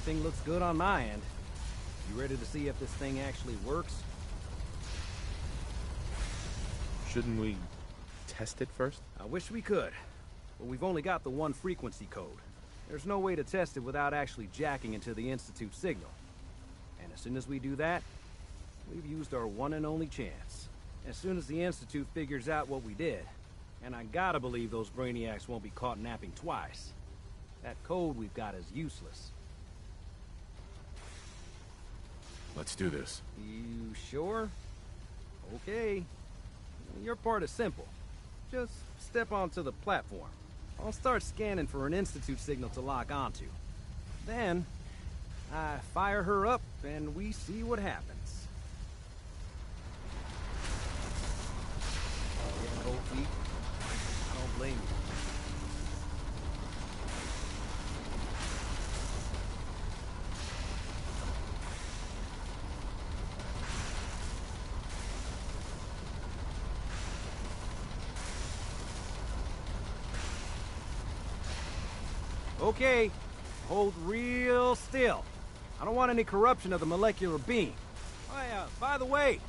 Everything looks good on my end. You ready to see if this thing actually works? Shouldn't we test it first? I wish we could, but we've only got the one frequency code. There's no way to test it without actually jacking into the Institute signal. And as soon as we do that, we've used our one and only chance. As soon as the Institute figures out what we did, and I gotta believe those brainiacs won't be caught napping twice, that code we've got is useless. Let's do this. You sure? Okay. Your part is simple. Just step onto the platform. I'll start scanning for an Institute signal to lock onto. Then, I fire her up and we see what happens. Getting cold feet? I don't blame you. Okay, hold real still. I don't want any corruption of the molecular being. Oh yeah, by the way,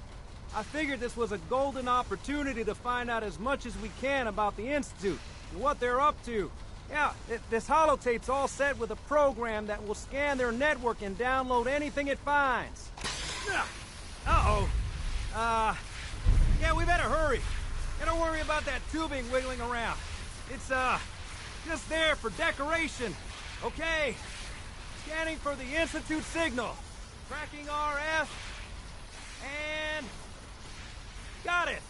I figured this was a golden opportunity to find out as much as we can about the Institute and what they're up to. Yeah, this holotape's all set with a program that will scan their network and download anything it finds. Uh-oh. Yeah, we better hurry. And don't worry about that tubing wiggling around. It's, just there for decoration. Okay. Scanning for the Institute signal. Tracking RF. And... got it.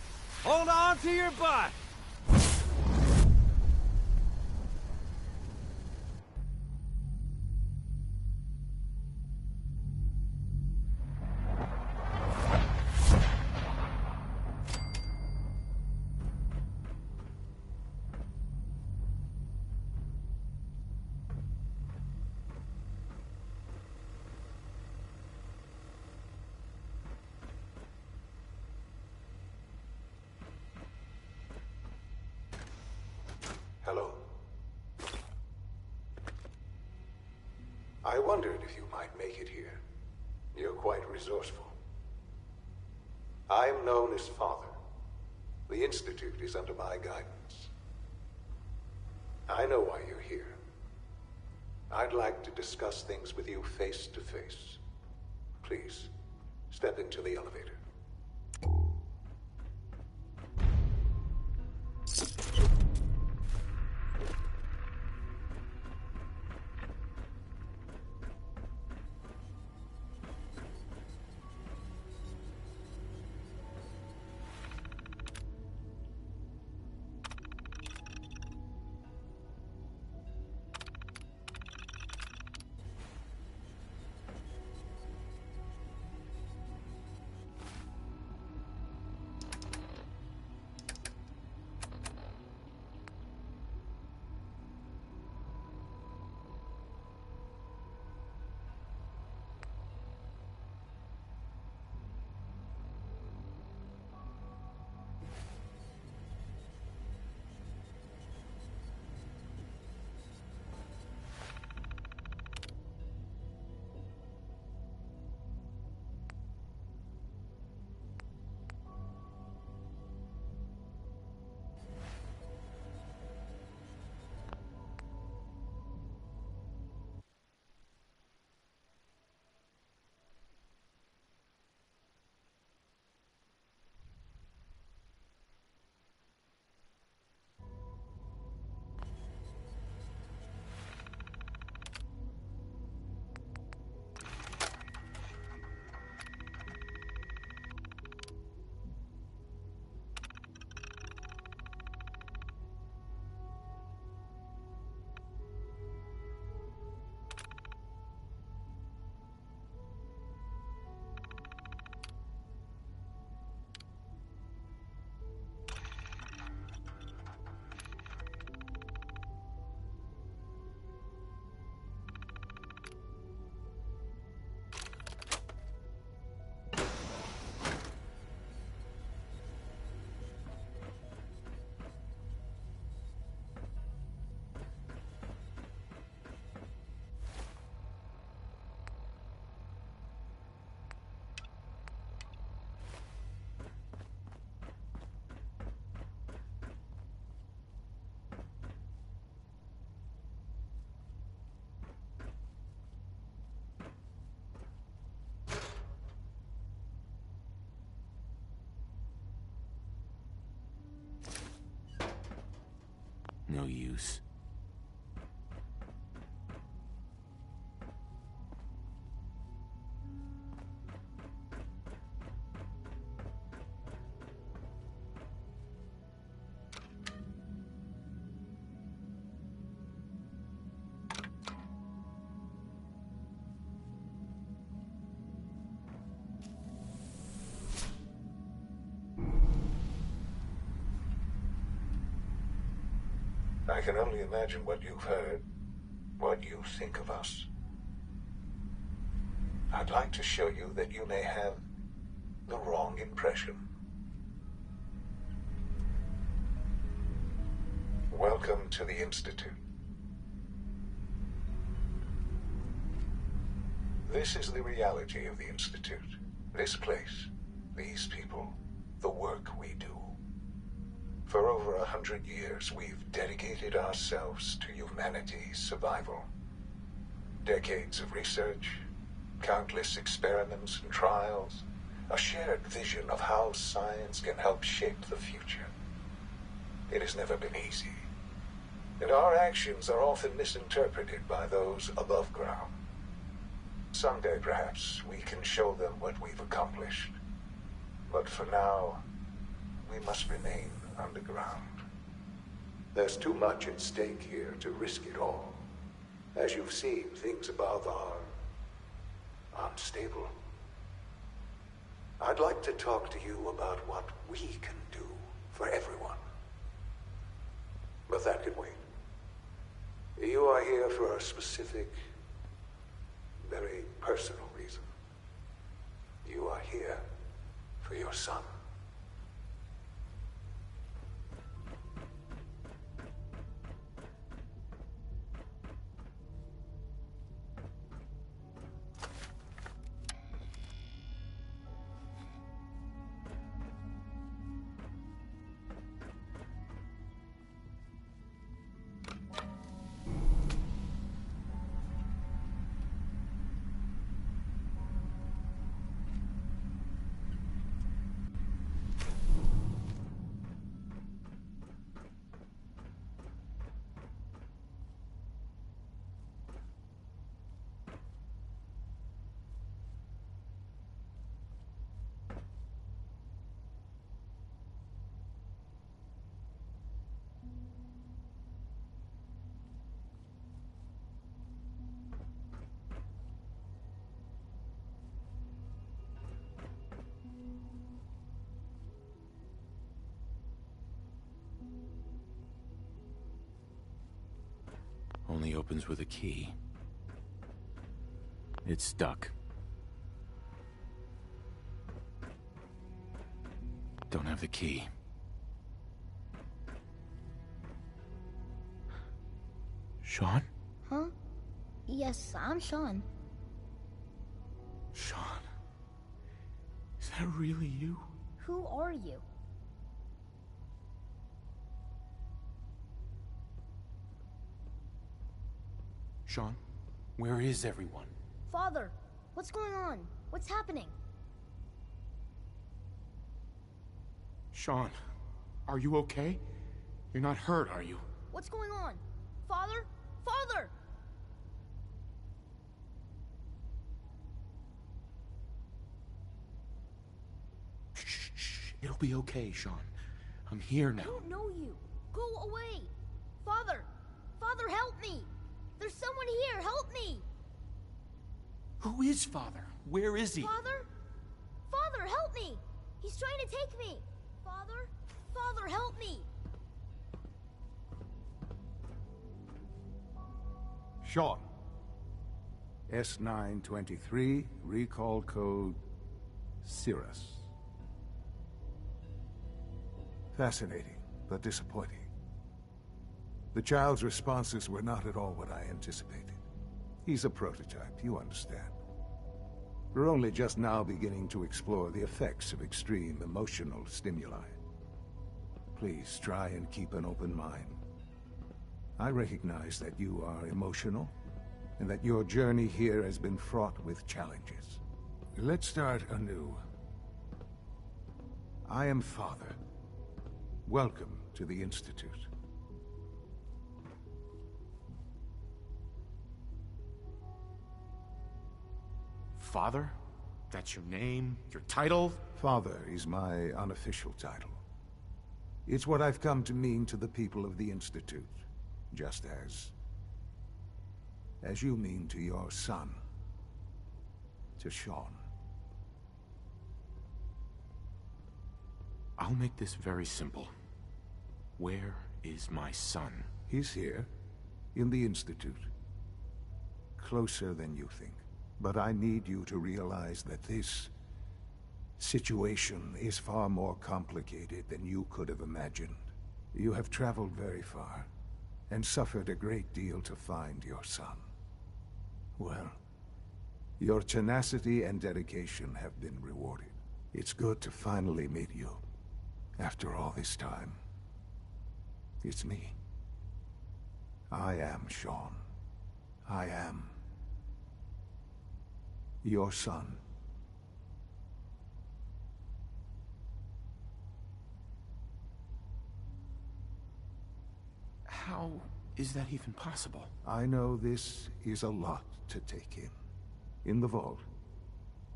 Hold on to your butt. Hello. I wondered if you might make it here. You're quite resourceful. I'm known as Father. The Institute is under my guidance. I know why you're here. I'd like to discuss things with you face to face. Please, step into the elevator. No use. I can only imagine what you've heard, what you think of us. I'd like to show you that you may have the wrong impression. Welcome to the Institute. This is the reality of the Institute. This place, these people, the work we do. For over 100 years, we've dedicated ourselves to humanity's survival. Decades of research, countless experiments and trials, a shared vision of how science can help shape the future. It has never been easy, and our actions are often misinterpreted by those above ground. Someday, perhaps, we can show them what we've accomplished. But for now, we must remain underground. There's too much at stake here to risk it all. As you've seen, things above are unstable. I'd like to talk to you about what we can do for everyone. But that can wait. You are here for a specific, very personal reason. You are here for your son. Only opens with a key. It's stuck. Don't have the key. Sean? Huh? Yes, I'm Sean. Sean? Is that really you? Who are you? Sean, where is everyone? Father, what's going on? What's happening? Sean, are you okay? You're not hurt, are you? What's going on? Father? Father! Shh. It'll be okay, Sean. I'm here now. I don't know you. Go away. Father! Father, help me! There's someone here! Help me! Who is Father? Where is he? Father? Father, help me! He's trying to take me! Father? Father, help me! Sean. S923, recall code Cirrus. Fascinating, but disappointing. The child's responses were not at all what I anticipated. He's a prototype, you understand. We're only just now beginning to explore the effects of extreme emotional stimuli. Please try and keep an open mind. I recognize that you are emotional, and that your journey here has been fraught with challenges. Let's start anew. I am Father. Welcome to the Institute. father? That's your name, your title? Father is my unofficial title. It's what I've come to mean to the people of the Institute, just as you mean to your son, to Sean. I'll make this very simple. Where is my son? He's here, in the Institute. Closer than you think. But I need you to realize that this situation is far more complicated than you could have imagined. You have traveled very far, and suffered a great deal to find your son. Well, your tenacity and dedication have been rewarded. It's good to finally meet you, after all this time. It's me. I am Sean. I am your son. How is that even possible? I know this is a lot to take in. In the vault,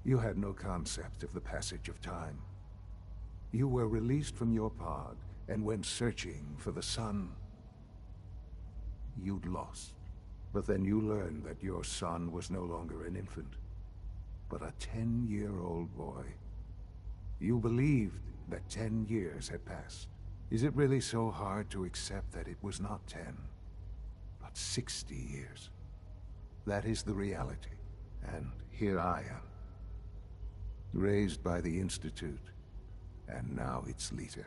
you had no concept of the passage of time. You were released from your pod and went searching for the son you'd lost. But then you learned that your son was no longer an infant, but a 10-year-old boy. You believed that 10 years had passed. Is it really so hard to accept that it was not 10, but 60 years? That is the reality. And here I am, raised by the Institute, and now its leader.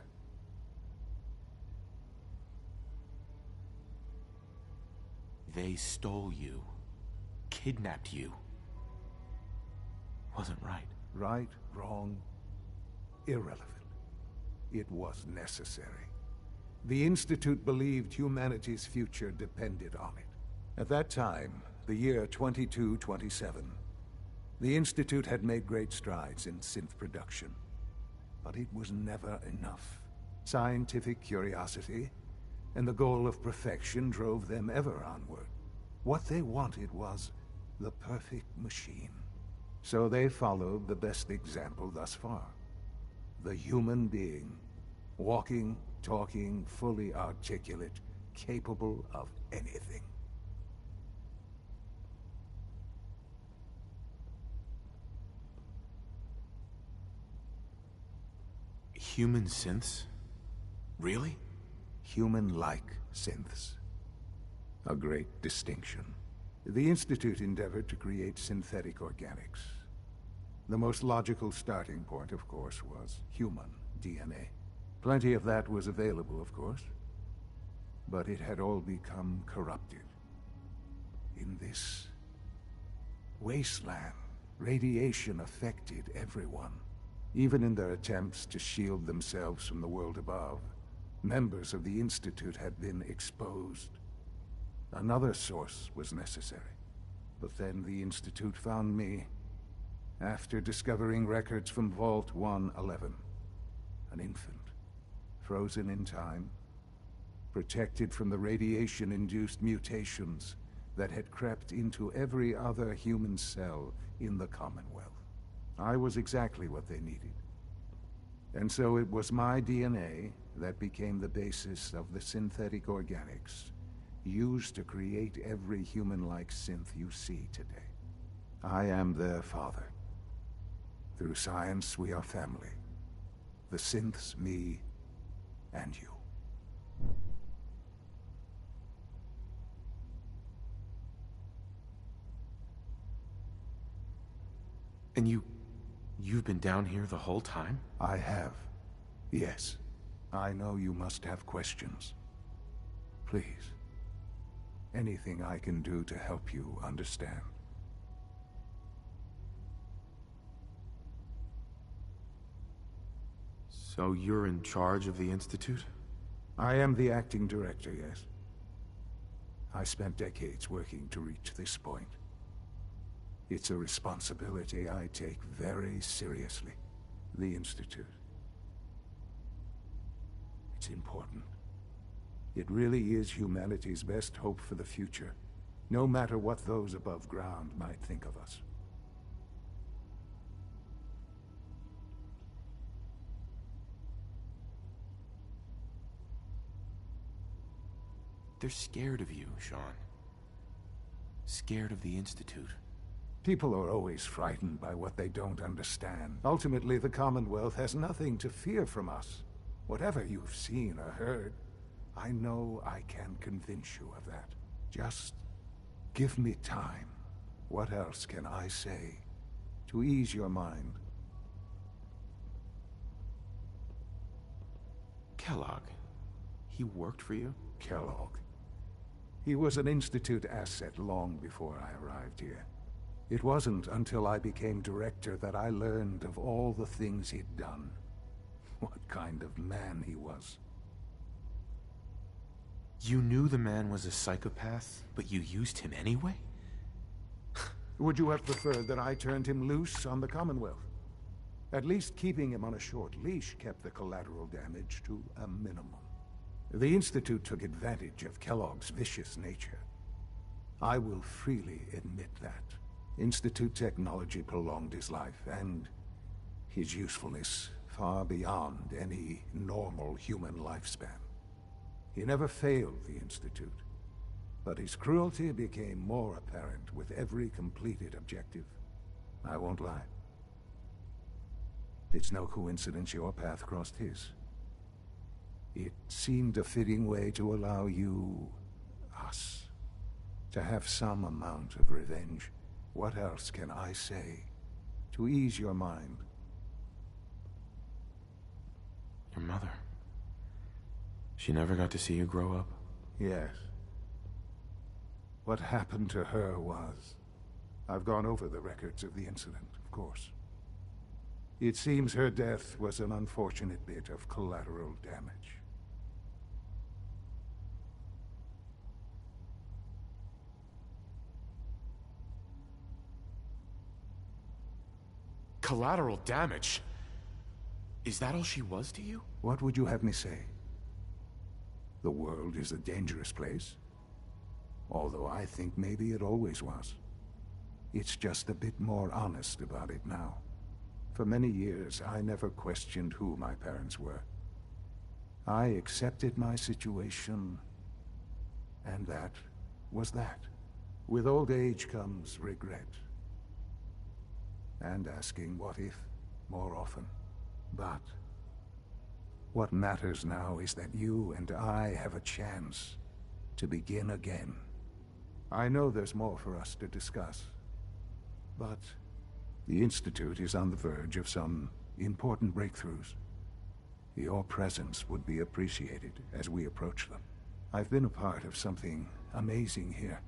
They stole you, kidnapped you. Wasn't right. Right, wrong, irrelevant. It was necessary. The Institute believed humanity's future depended on it. At that time, the year 2227, the Institute had made great strides in synth production. But it was never enough. Scientific curiosity and the goal of perfection drove them ever onward. What they wanted was the perfect machine. So they followed the best example thus far. The human being, walking, talking, fully articulate, capable of anything. Human synths? Really? Human-like synths. A great distinction. The Institute endeavored to create synthetic organics. The most logical starting point, of course, was human DNA. Plenty of that was available, of course. But it had all become corrupted. In this wasteland, radiation affected everyone. Even in their attempts to shield themselves from the world above, members of the Institute had been exposed. Another source was necessary. But then the Institute found me, after discovering records from Vault 111. An infant, frozen in time, protected from the radiation-induced mutations that had crept into every other human cell in the Commonwealth. I was exactly what they needed. And so it was my DNA that became the basis of the synthetic organics used to create every human-like synth you see today. I am their father. Through science, we are family. The synths, me, and you. And you've been down here the whole time? I have. Yes. I know you must have questions. Please. Anything I can do to help you understand. So you're in charge of the Institute? I am the acting director, yes. I spent decades working to reach this point. It's a responsibility I take very seriously. The Institute. It's important. It really is humanity's best hope for the future, no matter what those above ground might think of us. They're scared of you, Sean. Scared of the Institute. People are always frightened by what they don't understand. Ultimately, the Commonwealth has nothing to fear from us. Whatever you've seen or heard, I know I can convince you of that. Just give me time. What else can I say to ease your mind? Kellogg. He worked for you? Kellogg. He was an Institute asset long before I arrived here. It wasn't until I became director that I learned of all the things he'd done. What kind of man he was. You knew the man was a psychopath, but you used him anyway? Would you have preferred that I turned him loose on the Commonwealth? At least keeping him on a short leash kept the collateral damage to a minimum. The Institute took advantage of Kellogg's vicious nature. I will freely admit that. Institute technology prolonged his life, and his usefulness far beyond any normal human lifespan. He never failed the Institute, but his cruelty became more apparent with every completed objective. I won't lie. It's no coincidence your path crossed his. It seemed a fitting way to allow you, us, to have some amount of revenge. What else can I say to ease your mind? Your mother. She never got to see you grow up? Yes. What happened to her was... I've gone over the records of the incident, of course. It seems her death was an unfortunate bit of collateral damage. Collateral damage? Is that all she was to you? What would you have me say? The world is a dangerous place. Although I think maybe it always was. It's just a bit more honest about it now. For many years, I never questioned who my parents were. I accepted my situation, and that was that. With old age comes regret. And asking what if more often. But what matters now is that you and I have a chance to begin again. I know there's more for us to discuss, but the Institute is on the verge of some important breakthroughs. Your presence would be appreciated as we approach them. I've been a part of something amazing here.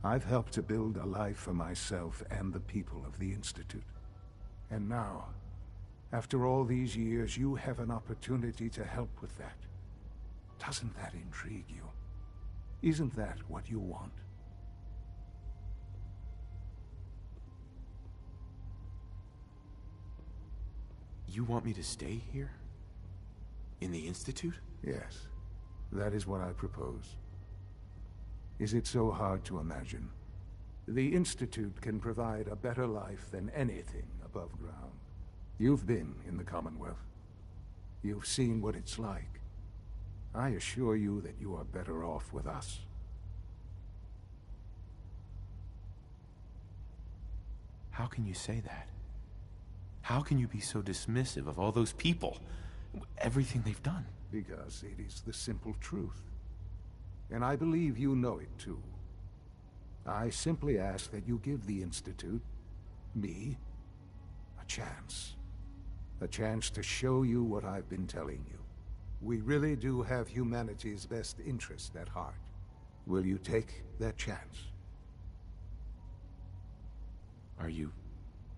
I've helped to build a life for myself and the people of the Institute. And now, after all these years, you have an opportunity to help with that. Doesn't that intrigue you? Isn't that what you want? You want me to stay here? In the Institute? Yes, that is what I propose. Is it so hard to imagine? The Institute can provide a better life than anything above ground. You've been in the Commonwealth. You've seen what it's like. I assure you that you are better off with us. How can you say that? How can you be so dismissive of all those people? Everything they've done? Because it is the simple truth. And I believe you know it too. I simply ask that you give the Institute, me, a chance. A chance to show you what I've been telling you. We really do have humanity's best interest at heart. Will you take that chance? Are you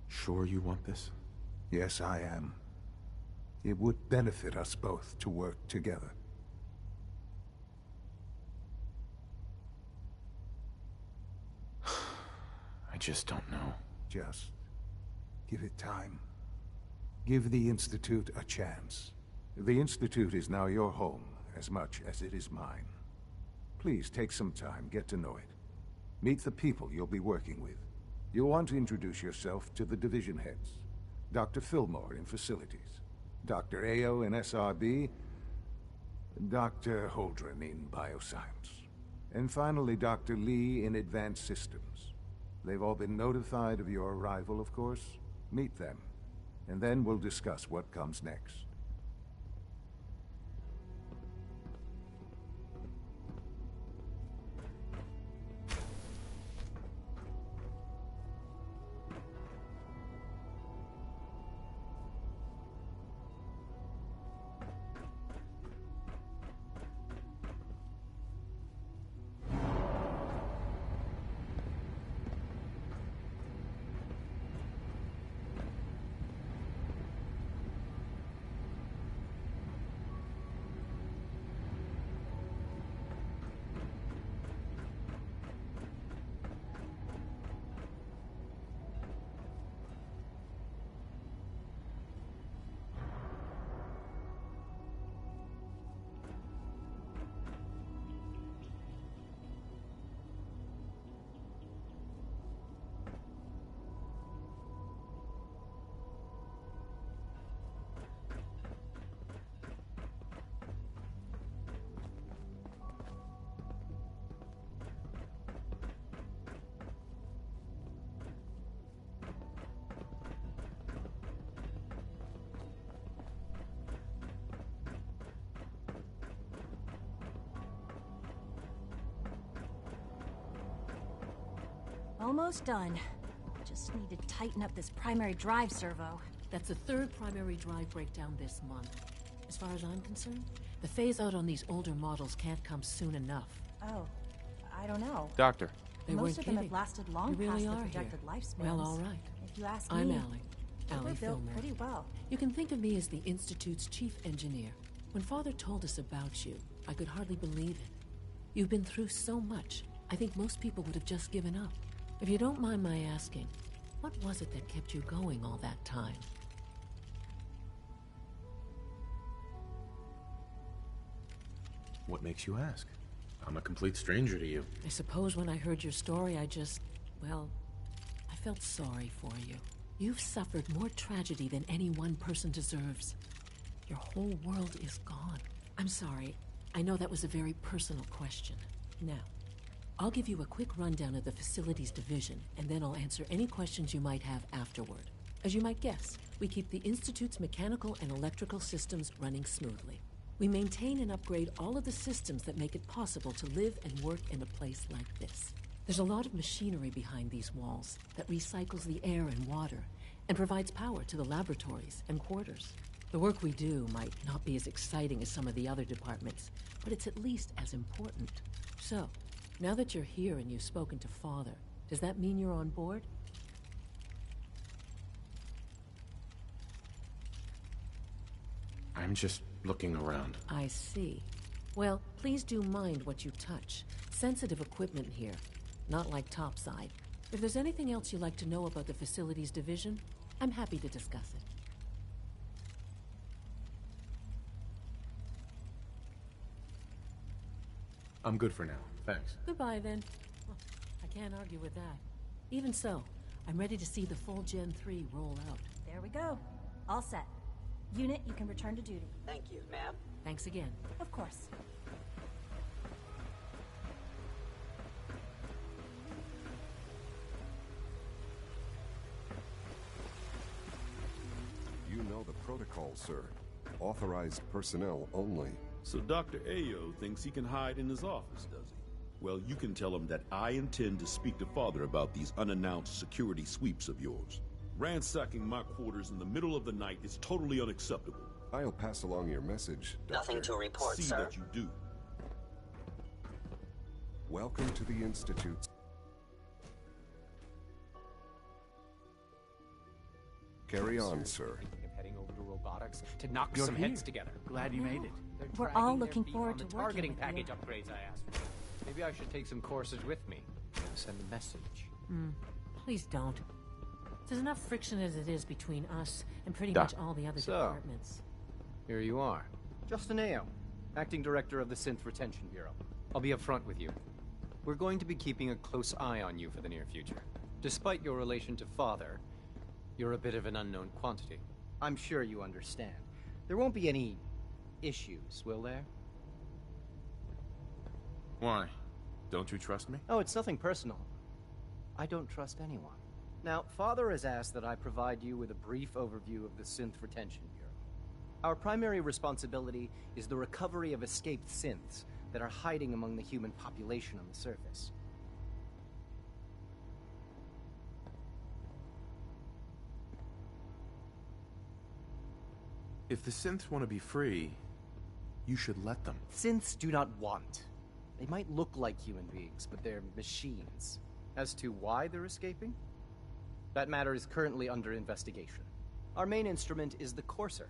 sure you want this? Yes, I am. It would benefit us both to work together. I just don't know. Just give it time. Give the Institute a chance. The Institute is now your home as much as it is mine. Please take some time, get to know it. Meet the people you'll be working with. You'll want to introduce yourself to the division heads. Dr. Fillmore in facilities. Dr. Ayo in SRB. Dr. Holdren in bioscience. And finally, Dr. Lee in advanced systems. They've all been notified of your arrival, of course. Meet them, and then we'll discuss what comes next. Almost done. Just need to tighten up this primary drive servo. That's the third primary drive breakdown this month. As far as I'm concerned, the phase-out on these older models can't come soon enough. Oh, I don't know. Doctor. They Most weren't of them kidding. have lasted long You really past the are projected here. lifespans. Well, all right. If you ask I'm me, Allie. they were Allie built Fillmore. pretty well. You can think of me as the Institute's chief engineer. When Father told us about you, I could hardly believe it. You've been through so much, I think most people would have just given up. If you don't mind my asking, what was it that kept you going all that time? What makes you ask? I'm a complete stranger to you. I suppose when I heard your story, well, I felt sorry for you. You've suffered more tragedy than any one person deserves. Your whole world is gone. I'm sorry. I know that was a very personal question. Now, I'll give you a quick rundown of the Facilities Division, and then I'll answer any questions you might have afterward. As you might guess, we keep the Institute's mechanical and electrical systems running smoothly. We maintain and upgrade all of the systems that make it possible to live and work in a place like this. There's a lot of machinery behind these walls that recycles the air and water and provides power to the laboratories and quarters. The work we do might not be as exciting as some of the other departments, but it's at least as important. So, now that you're here and you've spoken to Father, does that mean you're on board? I'm just looking around. I see. Well, please do mind what you touch. Sensitive equipment here, not like topside. If there's anything else you'd like to know about the Facilities Division, I'm happy to discuss it. I'm good for now. Thanks. Goodbye, then. Well, I can't argue with that. Even so, I'm ready to see the full Gen 3 roll out. There we go. All set. Unit, you can return to duty. Thank you, ma'am. Thanks again. Of course. You know the protocol, sir. Authorized personnel only. So Dr. Ayo thinks he can hide in his office, does he? Well, you can tell him that I intend to speak to Father about these unannounced security sweeps of yours. Ransacking my quarters in the middle of the night is totally unacceptable. I'll pass along your message, Doctor. Nothing to report, See sir. that you do. Welcome to the Institute. Carry on, sir. Of heading over to robotics to knock You're some here. heads together. Glad you made it. They're We're dragging all their looking feet forward on to the working targeting with package you. upgrades I asked for. Maybe I should take some courses with me. Send a message. Please don't. There's enough friction as it is between us and pretty Doc. much all the other So. departments. Here you are. Justin Ayo, Acting Director of the Synth Retention Bureau. I'll be upfront with you. We're going to be keeping a close eye on you for the near future. Despite your relation to Father, you're a bit of an unknown quantity. I'm sure you understand. There won't be any issues, will there? Why? Don't you trust me? Oh, it's nothing personal. I don't trust anyone. Now, Father has asked that I provide you with a brief overview of the Synth Retention Bureau. Our primary responsibility is the recovery of escaped synths that are hiding among the human population on the surface. If the synths want to be free, you should let them. Synths do not want. They might look like human beings, but they're machines. As to why they're escaping? That matter is currently under investigation. Our main instrument is the Courser,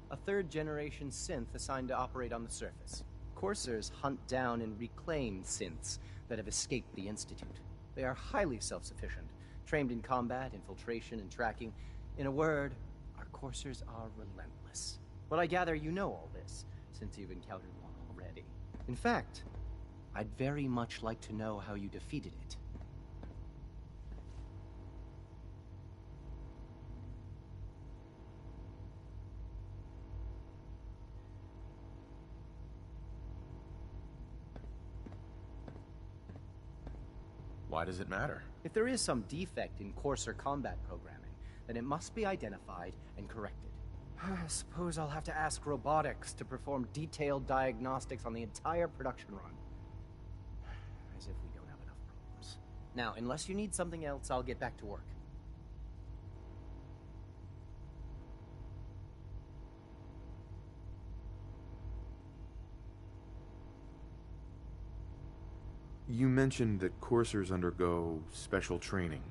a third-generation synth assigned to operate on the surface. Coursers hunt down and reclaim synths that have escaped the Institute. They are highly self-sufficient, trained in combat, infiltration, and tracking. In a word, our Coursers are relentless. But I gather you know all this, since you've encountered one already. In fact, I'd very much like to know how you defeated it. Why does it matter? If there is some defect in Courser combat programming, then it must be identified and corrected. I suppose I'll have to ask robotics to perform detailed diagnostics on the entire production run. As if we don't have enough problems. Now, unless you need something else, I'll get back to work. You mentioned that coursers undergo special training.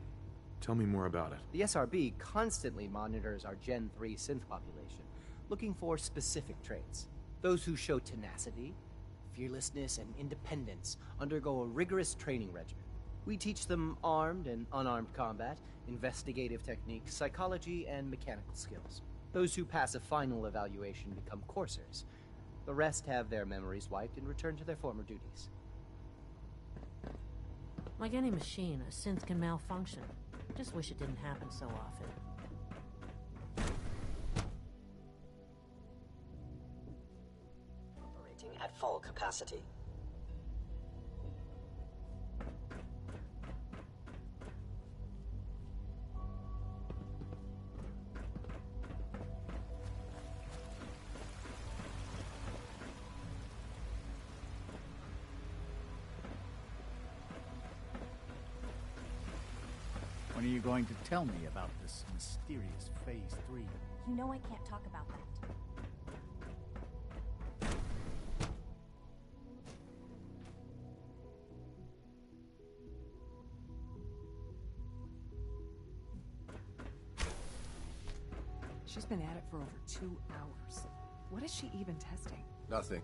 Tell me more about it. The SRB constantly monitors our Gen 3 synth population, looking for specific traits. Those who show tenacity, fearlessness, and independence undergo a rigorous training regimen. We teach them armed and unarmed combat, investigative techniques, psychology, and mechanical skills. Those who pass a final evaluation become coursers. The rest have their memories wiped and return to their former duties. Like any machine, a synth can malfunction. Just wish it didn't happen so often. Operating at full capacity. When are you going to tell me about this mysterious Phase 3? You know I can't talk about that. She's been at it for over 2 hours. What is she even testing? Nothing.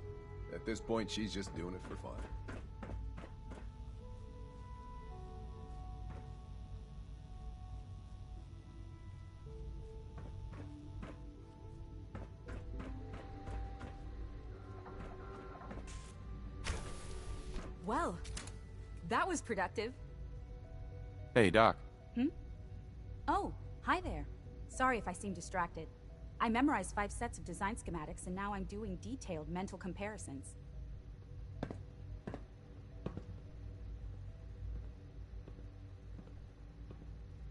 At this point, she's just doing it for fun. Well, that was productive. Hey, Doc. Oh, hi there. Sorry if I seem distracted. I memorized 5 sets of design schematics, and now I'm doing detailed mental comparisons.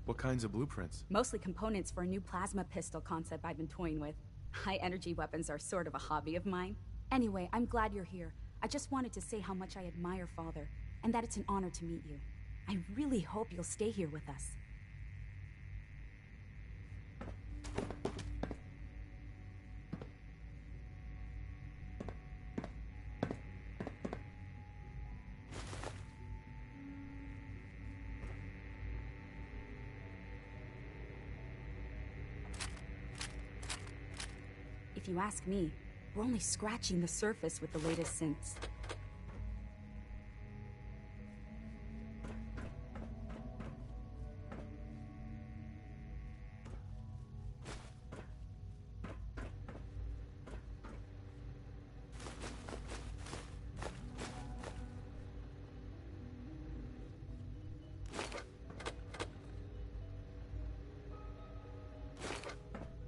What kinds of blueprints? Mostly components for a new plasma pistol concept I've been toying with. High-energy weapons are sort of a hobby of mine. Anyway, I'm glad you're here. I just wanted to say how much I admire Father, and that it's an honor to meet you. I really hope you'll stay here with us. If you ask me, we're only scratching the surface with the latest synths.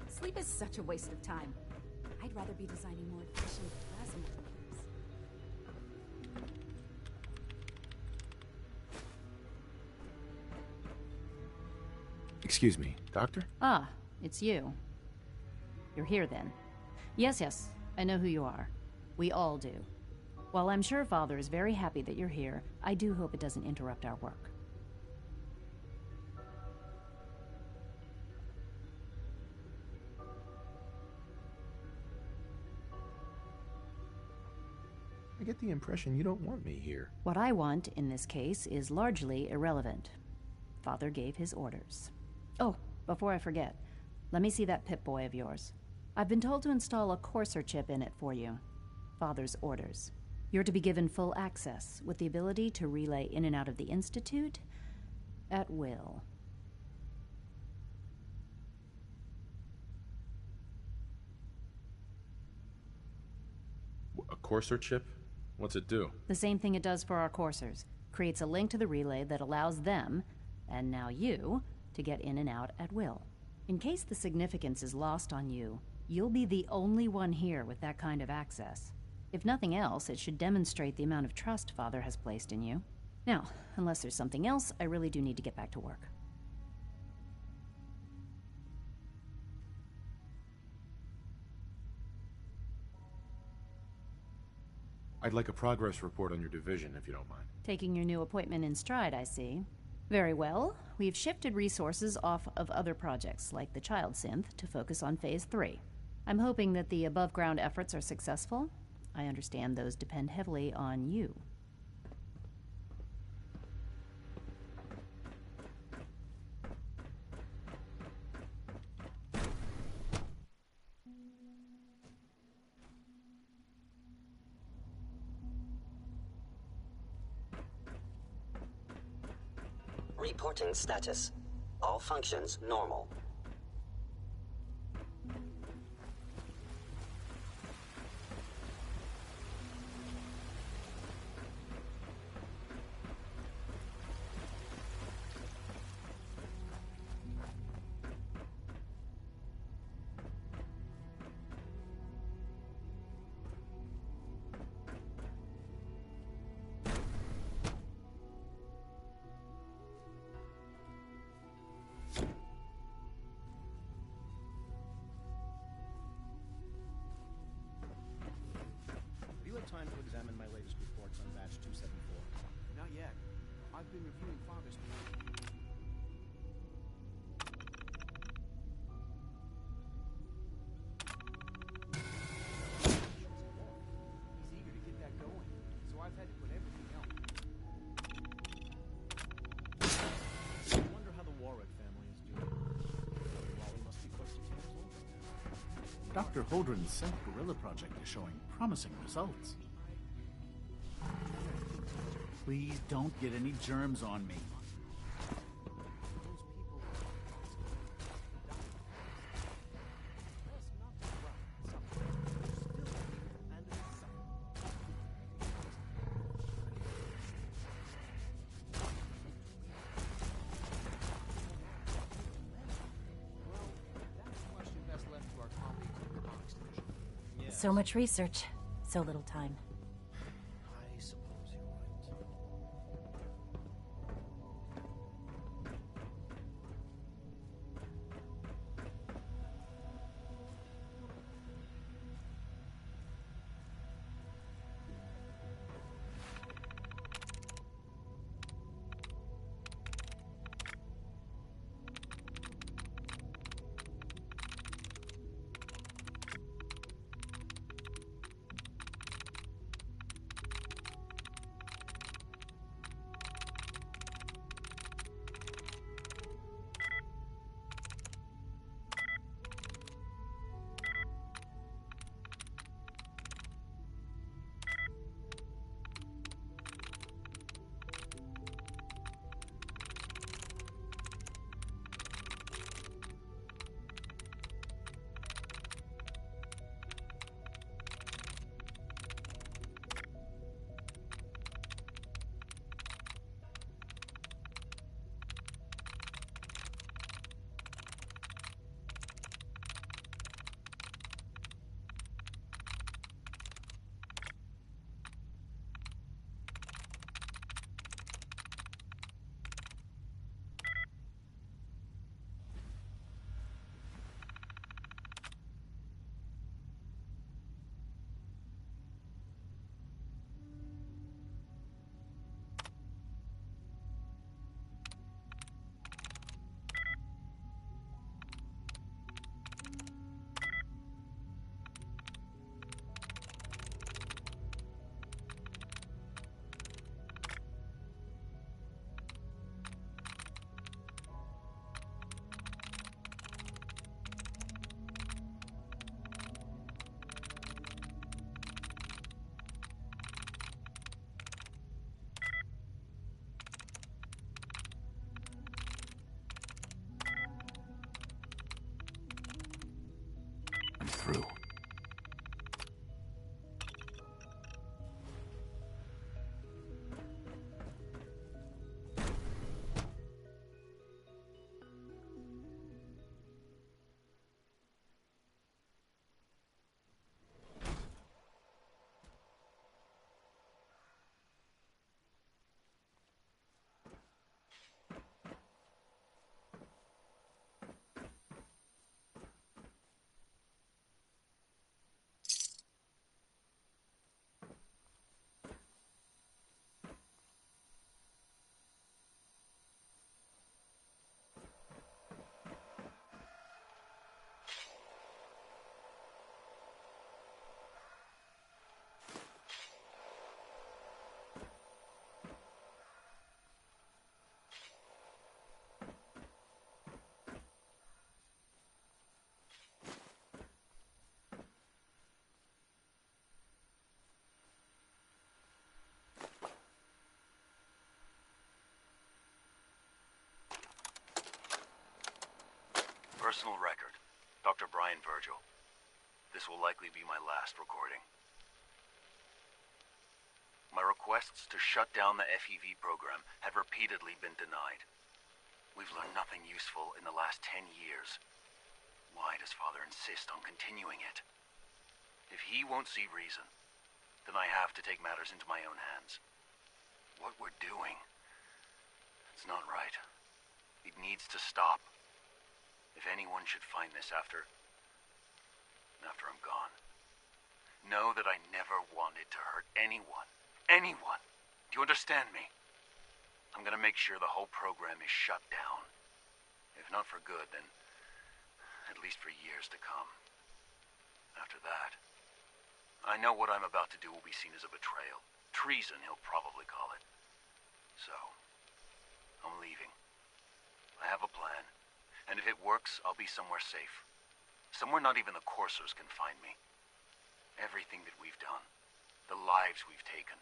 Sleep is such a waste of time. I'd rather be designing more efficient plasma tubes. Excuse me, Doctor? Ah, it's you. You're here then. Yes, I know who you are. We all do. While I'm sure Father is very happy that you're here, I do hope it doesn't interrupt our work. I get the impression you don't want me here. What I want, in this case, is largely irrelevant. Father gave his orders. Oh, before I forget, let me see that Pip-Boy of yours. I've been told to install a Courser chip in it for you. Father's orders. You're to be given full access, with the ability to relay in and out of the Institute at will. A Courser chip? What's it do? The same thing it does for our coursers. Creates a link to the relay that allows them, and now you, to get in and out at will. In case the significance is lost on you, you'll be the only one here with that kind of access. If nothing else, it should demonstrate the amount of trust Father has placed in you. Now, unless there's something else, I really do need to get back to work. I'd like a progress report on your division, if you don't mind. Taking your new appointment in stride, I see. Very well. We've shifted resources off of other projects, like the Child Synth, to focus on Phase 3. I'm hoping that the above-ground efforts are successful. I understand those depend heavily on you. Reporting status. All functions normal. Time to examine my latest reports on batch 274. Not yet. I've been reviewing Father's report. He's eager to get that going, so I've had to put everything else. I wonder how the Warwick family is doing. Wally must be close to 10 years old now. Dr. Holdren's Synth Gorilla project is showing promising results. Please don't get any germs on me. So much research, so little time. I suppose you're right. personal record, Dr. Brian Virgil. This will likely be my last recording. My requests to shut down the FEV program have repeatedly been denied. We've learned nothing useful in the last 10 years. Why does Father insist on continuing it? If he won't see reason, then I have to take matters into my own hands. What we're doing, it's not right. It needs to stop. If anyone should find this after I'm gone, know that I never wanted to hurt anyone. Anyone. Do you understand me? I'm gonna make sure the whole program is shut down. If not for good, then at least for years to come. After that, I know what I'm about to do will be seen as a betrayal. Treason, he'll probably call it. So, I'm leaving. I have a plan, and if it works, I'll be somewhere safe. Somewhere not even the coursers can find me. Everything that we've done, the lives we've taken.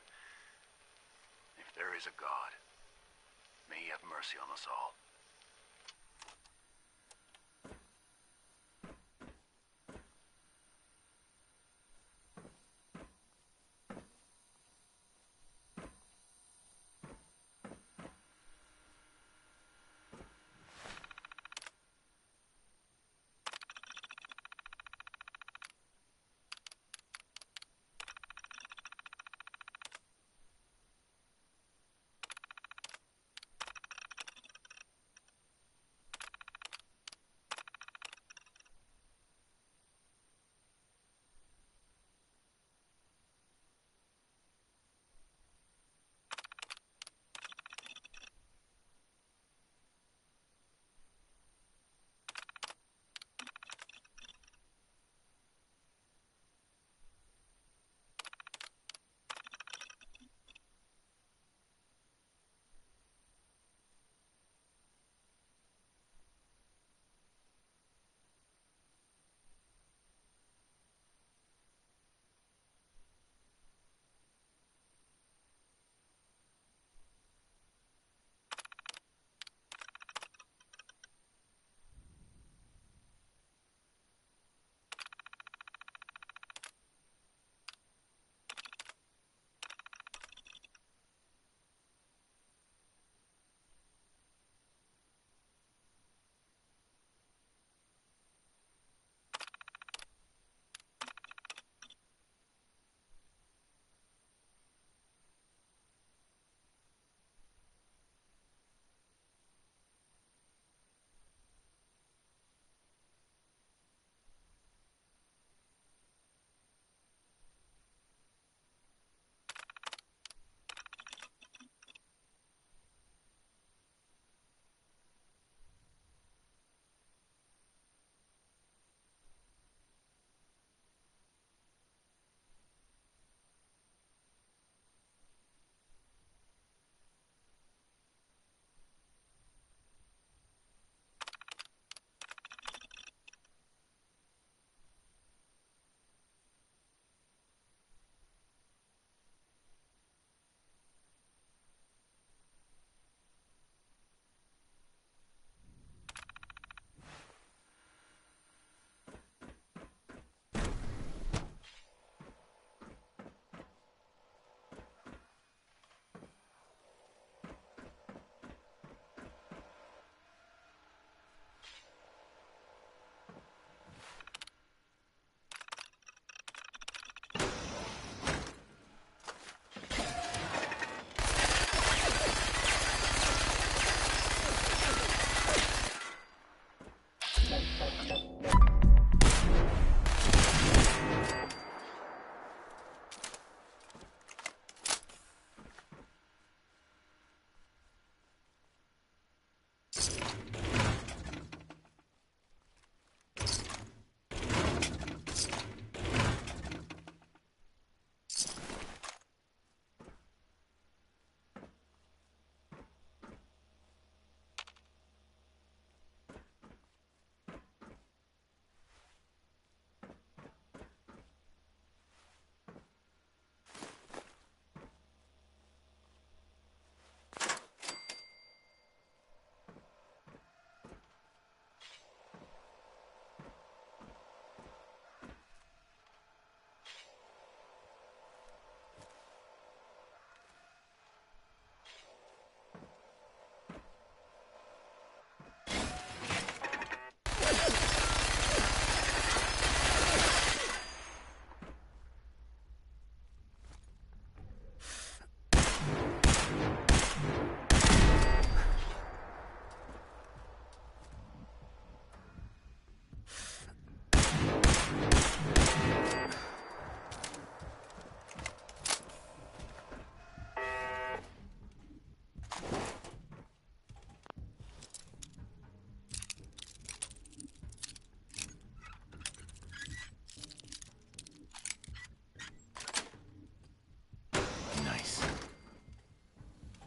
If there is a God, may he have mercy on us all.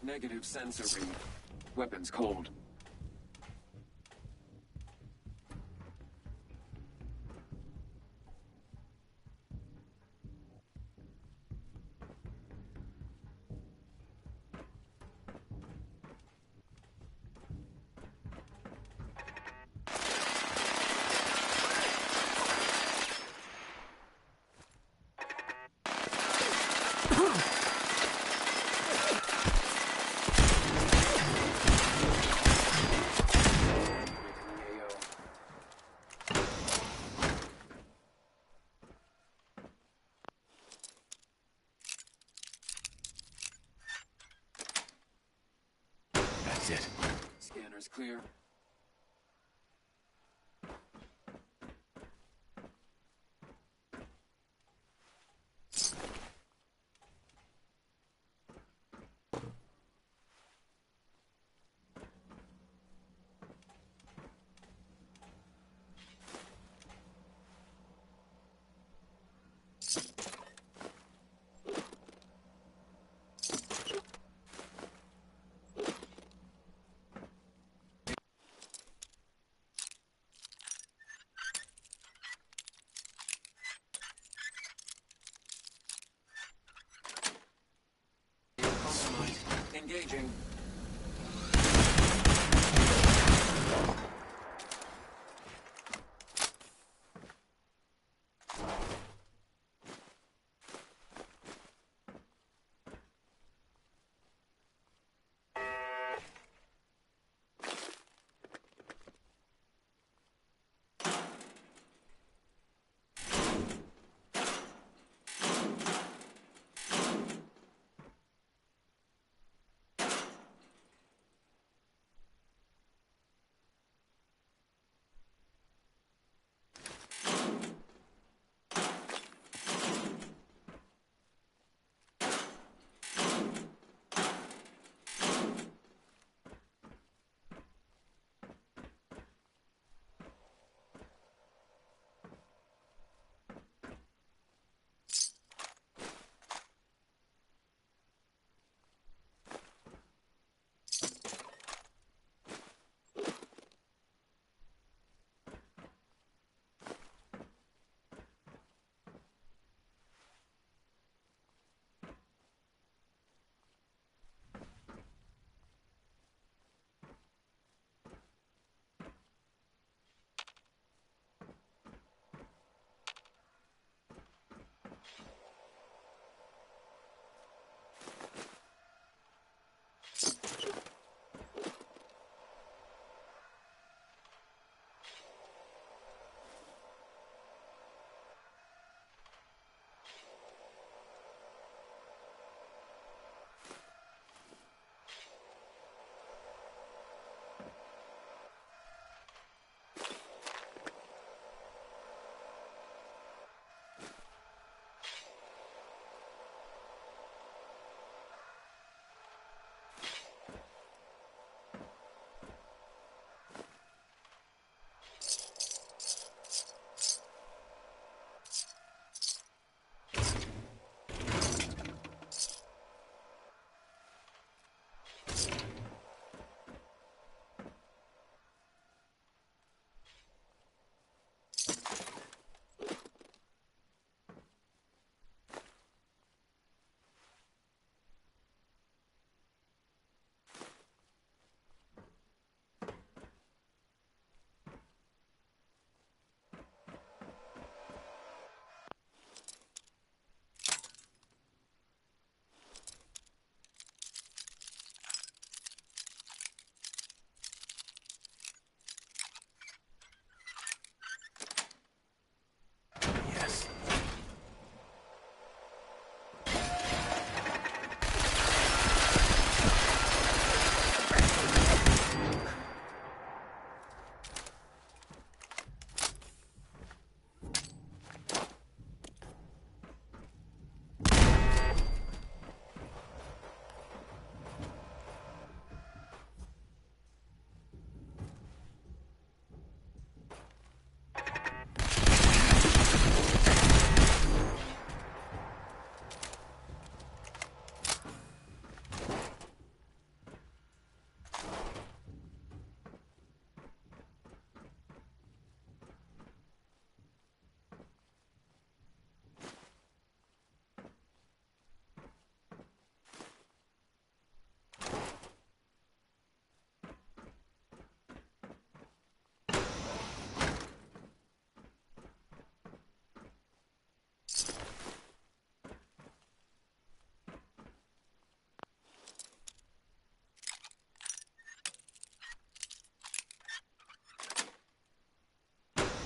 Negative sensor read. Weapons cold. That's it. Scanner's clear. Engaging.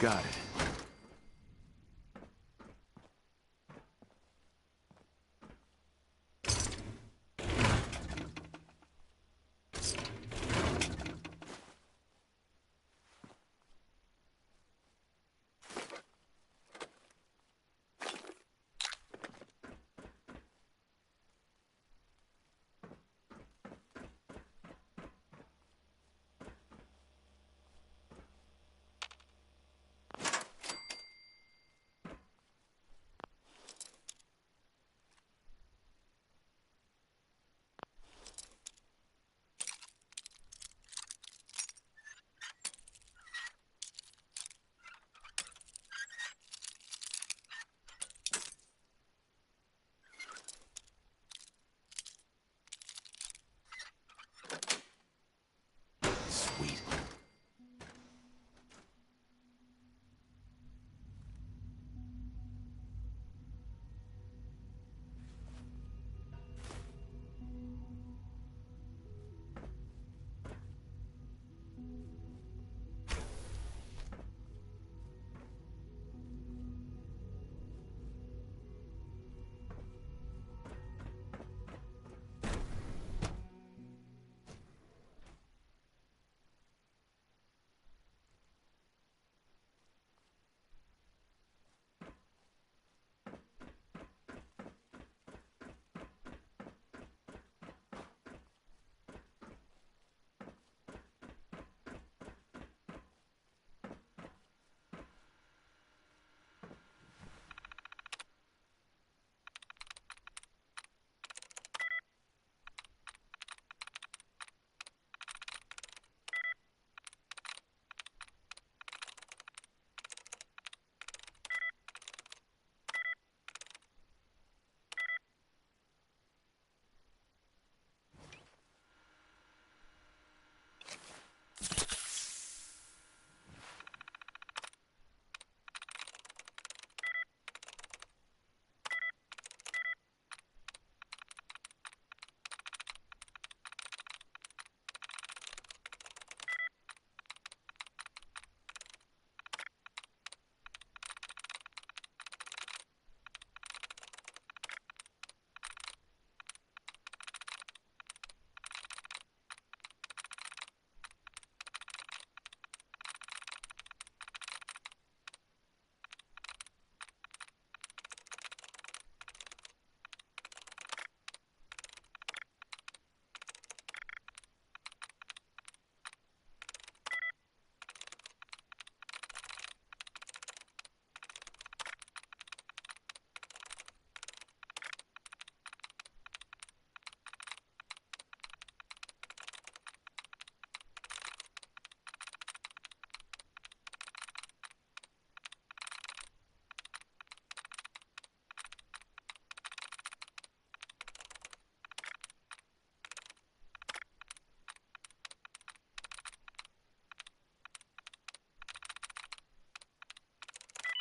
Got it. Sweet.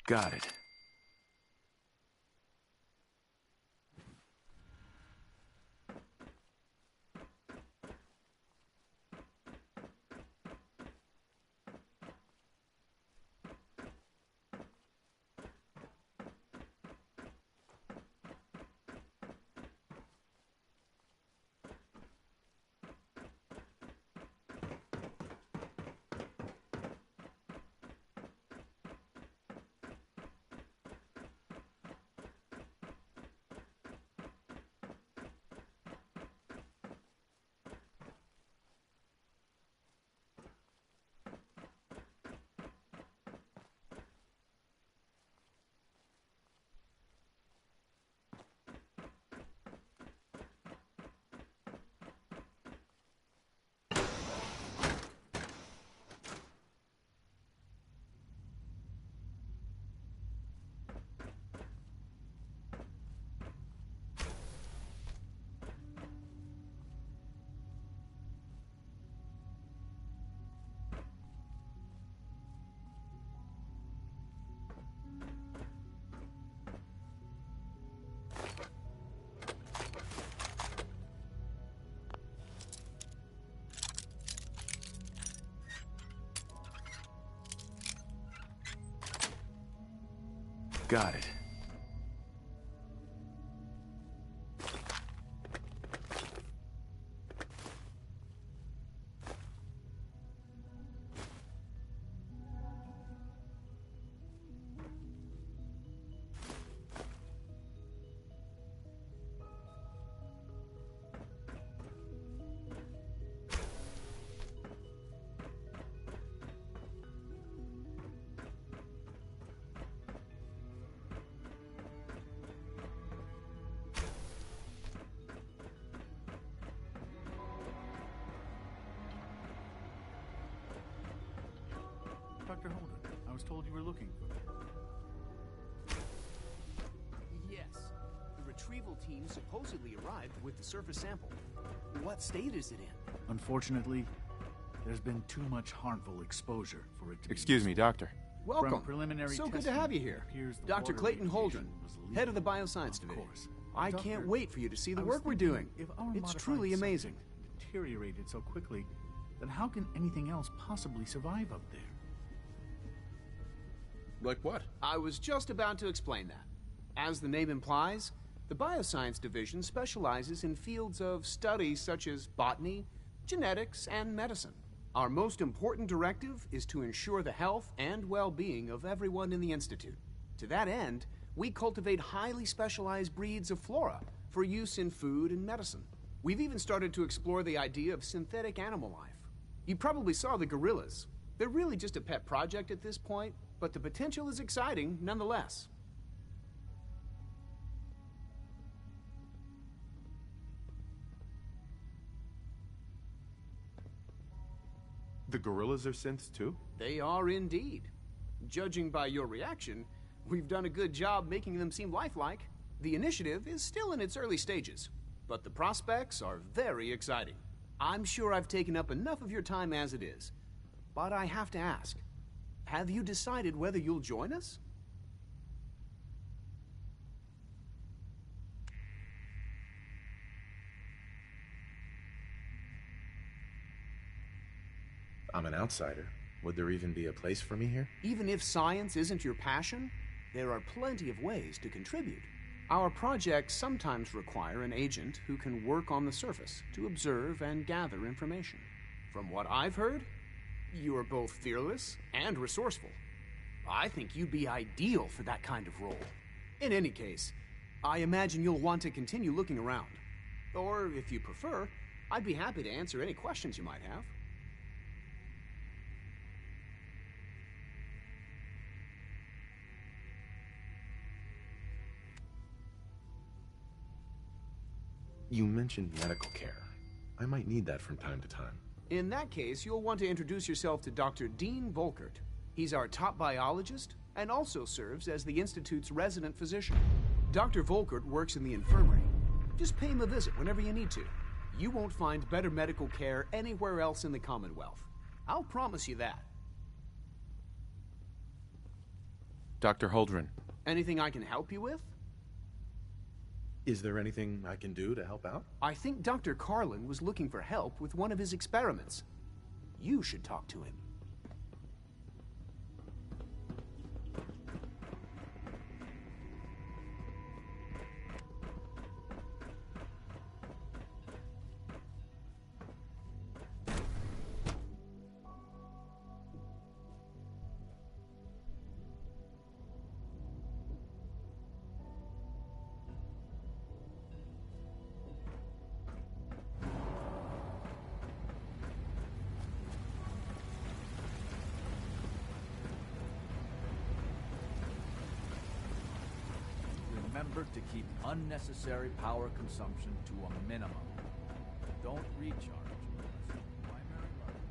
Got it. Got it. Dr. Holden, I was told you were looking for me. Yes. The retrieval team supposedly arrived with the surface sample. What state is it in? Unfortunately, there's been too much harmful exposure for it to Excuse me, Doctor. Welcome. From preliminary So good to testing, have you it here. appears the Dr. water Clayton radiation Holdren, was head of the lethal. Bioscience Division. Course. I Doctor, can't wait for you to see the I was work we're thinking, doing. If our It's modified truly amazing. subject deteriorated so quickly, then how can anything else possibly survive up there? Like what? I was just about to explain that. As the name implies, the Bioscience Division specializes in fields of study such as botany, genetics, and medicine. Our most important directive is to ensure the health and well-being of everyone in the Institute. To that end, we cultivate highly specialized breeds of flora for use in food and medicine. We've even started to explore the idea of synthetic animal life. You probably saw the gorillas. They're really just a pet project at this point, but the potential is exciting nonetheless. The gorillas are synths too? They are indeed. Judging by your reaction, we've done a good job making them seem lifelike. The initiative is still in its early stages, but the prospects are very exciting. I'm sure I've taken up enough of your time as it is, but I have to ask, have you decided whether you'll join us? I'm an outsider. Would there even be a place for me here? Even if science isn't your passion, there are plenty of ways to contribute. Our projects sometimes require an agent who can work on the surface to observe and gather information. From what I've heard, you are both fearless and resourceful. I think you'd be ideal for that kind of role. In any case, I imagine you'll want to continue looking around. Or, if you prefer, I'd be happy to answer any questions you might have. You mentioned medical care. I might need that from time to time. In that case, you'll want to introduce yourself to Dr. Dean Volkert. He's our top biologist and also serves as the Institute's resident physician. Dr. Volkert works in the infirmary. Just pay him a visit whenever you need to. You won't find better medical care anywhere else in the Commonwealth. I'll promise you that. Dr. Holdren. Anything I can help you with? Is there anything I can do to help out? I think Dr. Carlin was looking for help with one of his experiments. You should talk to him. Remember to keep unnecessary power consumption to a minimum. Don't recharge unless the primary level.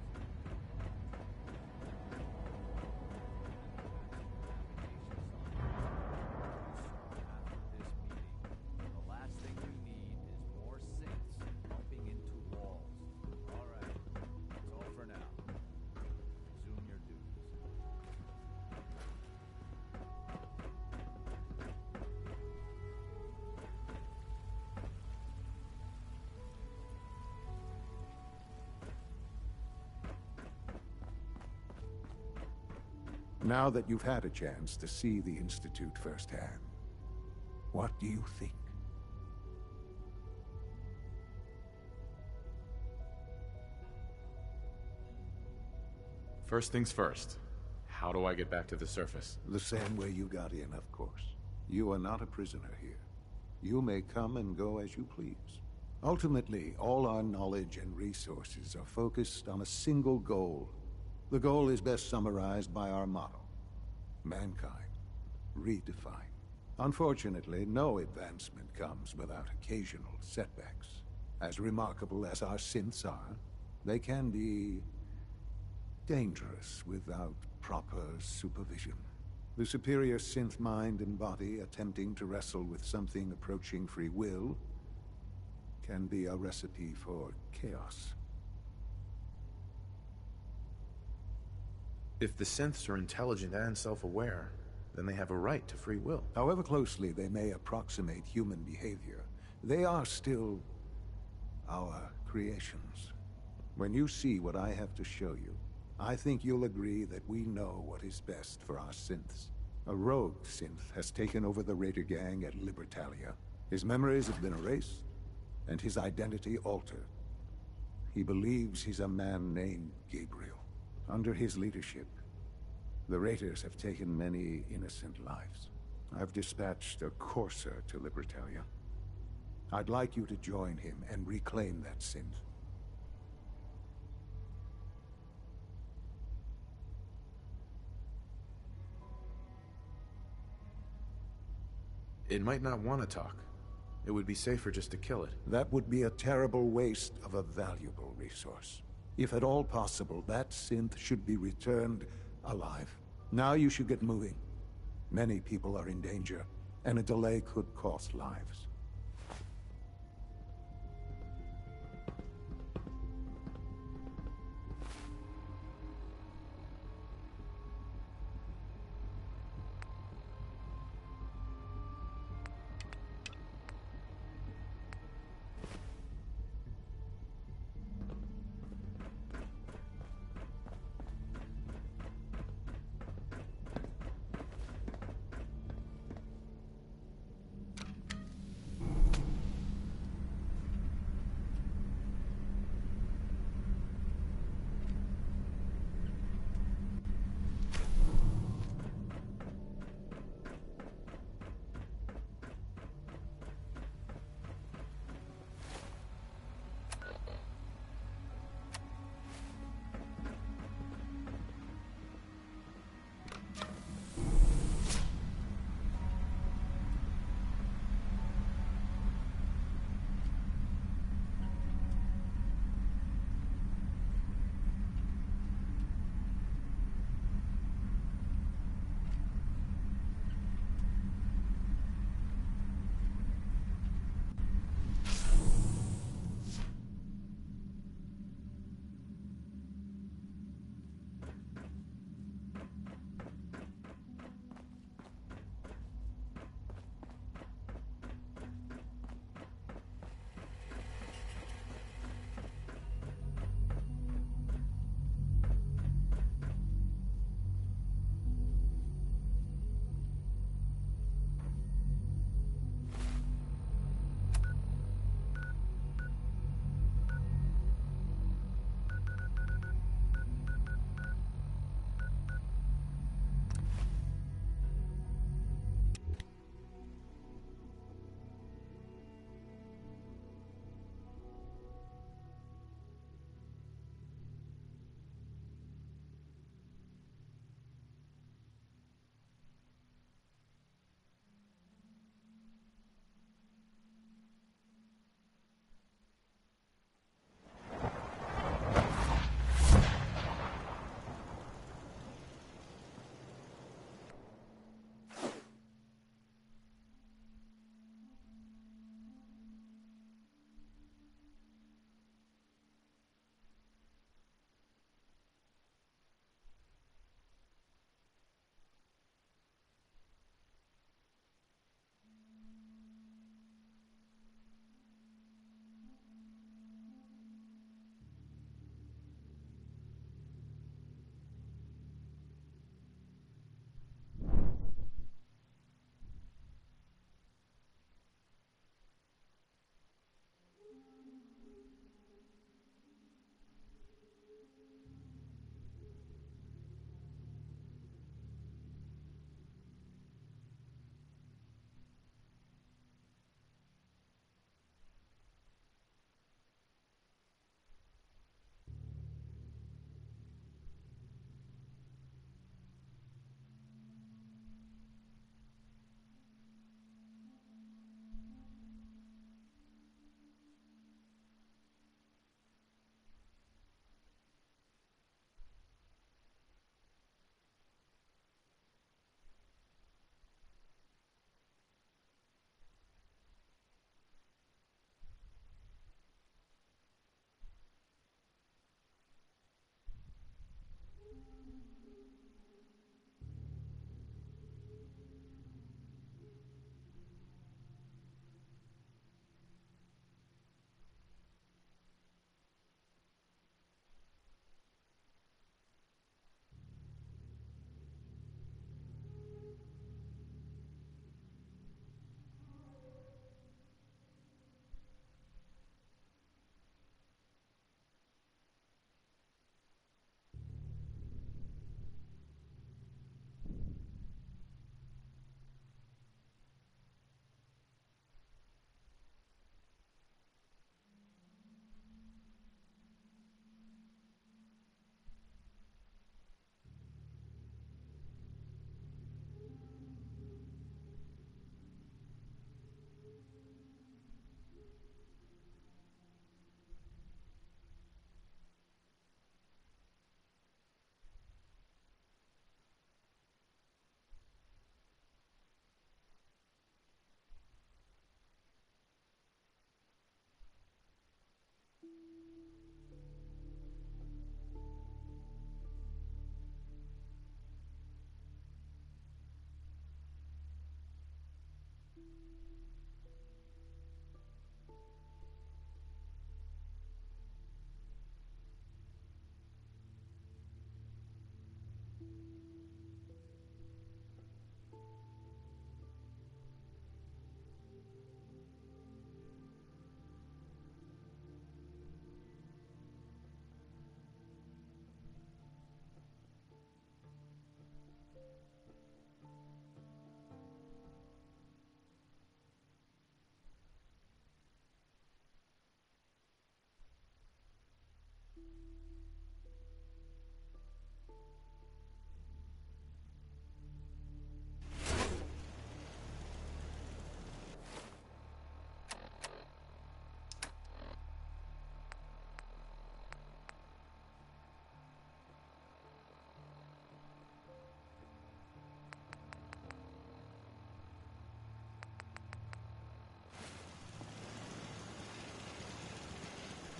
After this meeting, the last thing you need is more synths bumping into walls. All right, that's all for now. Resume your duties. Now that you've had a chance to see the Institute firsthand, what do you think? First things first. How do I get back to the surface? The same way you got in, of course. You are not a prisoner here. You may come and go as you please. Ultimately, all our knowledge and resources are focused on a single goal. The goal is best summarized by our motto: mankind, redefined. Unfortunately, no advancement comes without occasional setbacks. As remarkable as our synths are, they can be dangerous without proper supervision. The superior synth mind and body attempting to wrestle with something approaching free will can be a recipe for chaos. If the synths are intelligent and self-aware, then they have a right to free will. However closely they may approximate human behavior, they are still our creations. When you see what I have to show you, I think you'll agree that we know what is best for our synths. A rogue synth has taken over the Raider gang at Libertalia. His memories have been erased, and his identity altered. He believes he's a man named Gabriel. Under his leadership, the Raiders have taken many innocent lives. I've dispatched a courser to Libertalia. I'd like you to join him and reclaim that synth. It might not want to talk. It would be safer just to kill it. That would be a terrible waste of a valuable resource. If at all possible, that synth should be returned alive. Now you should get moving. Many people are in danger, and a delay could cost lives.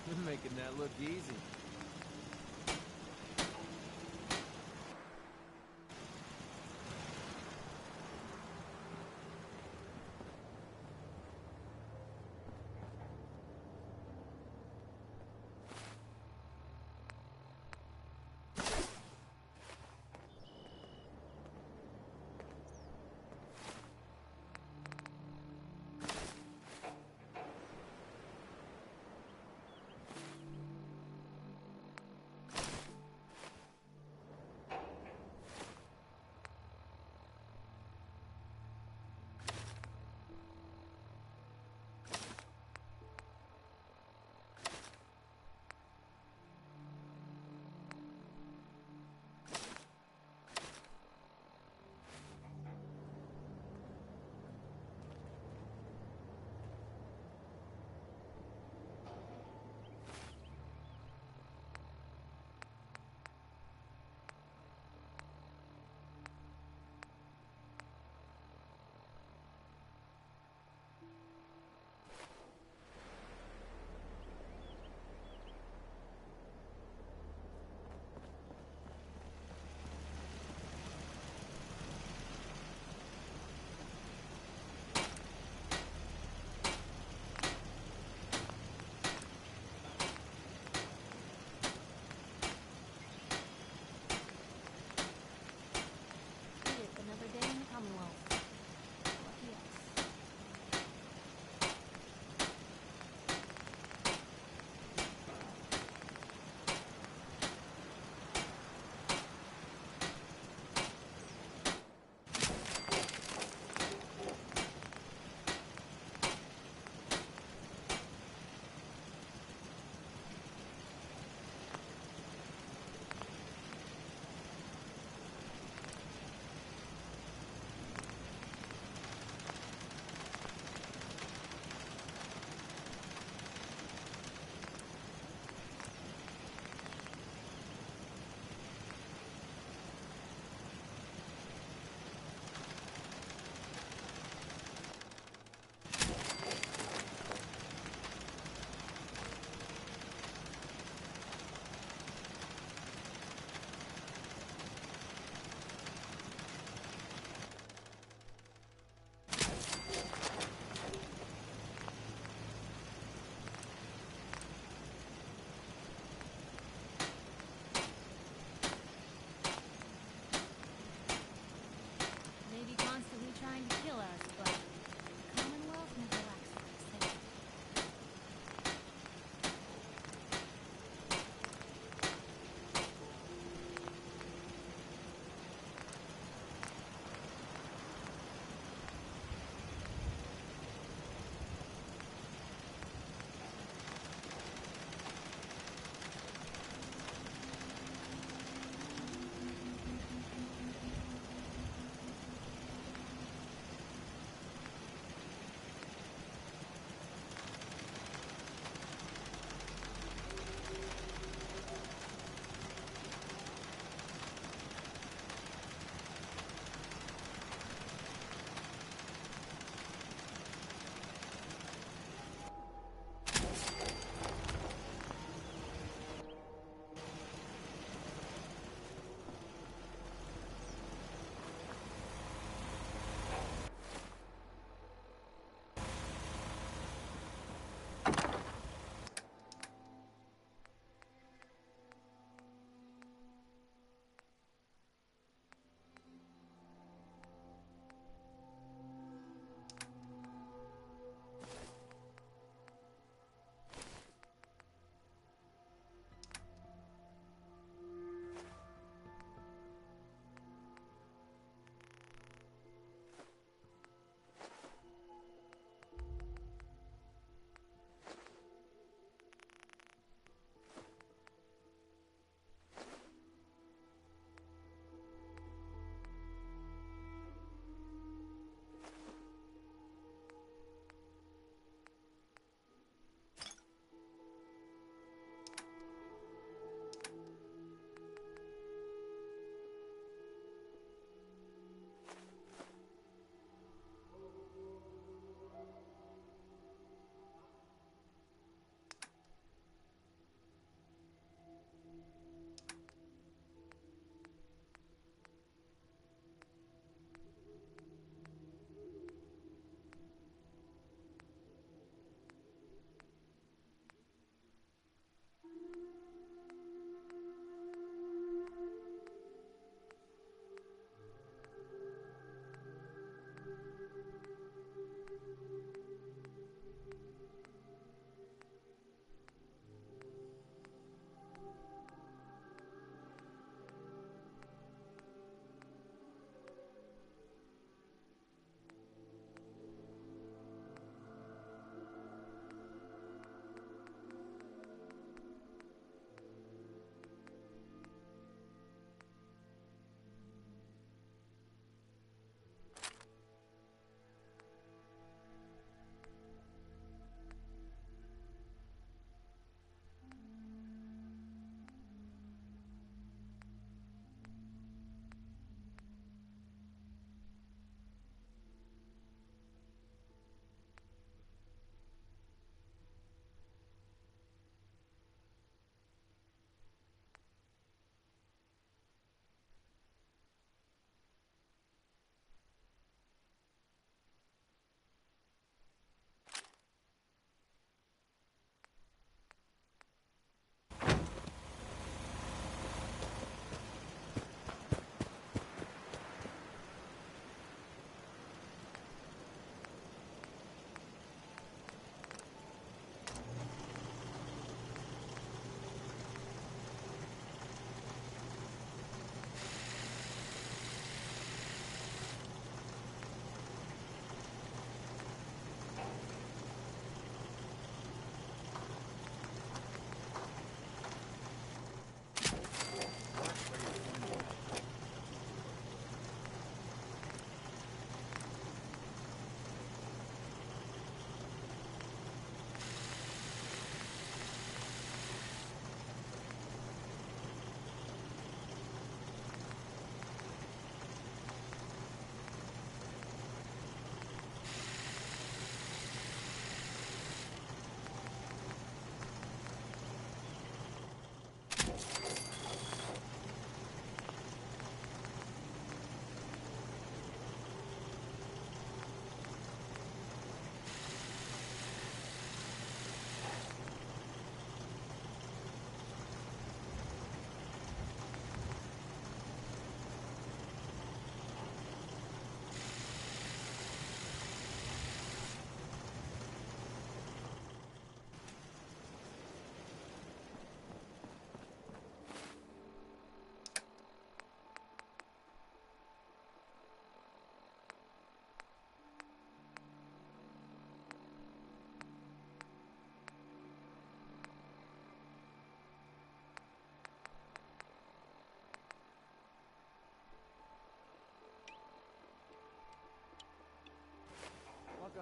You're making that look easy.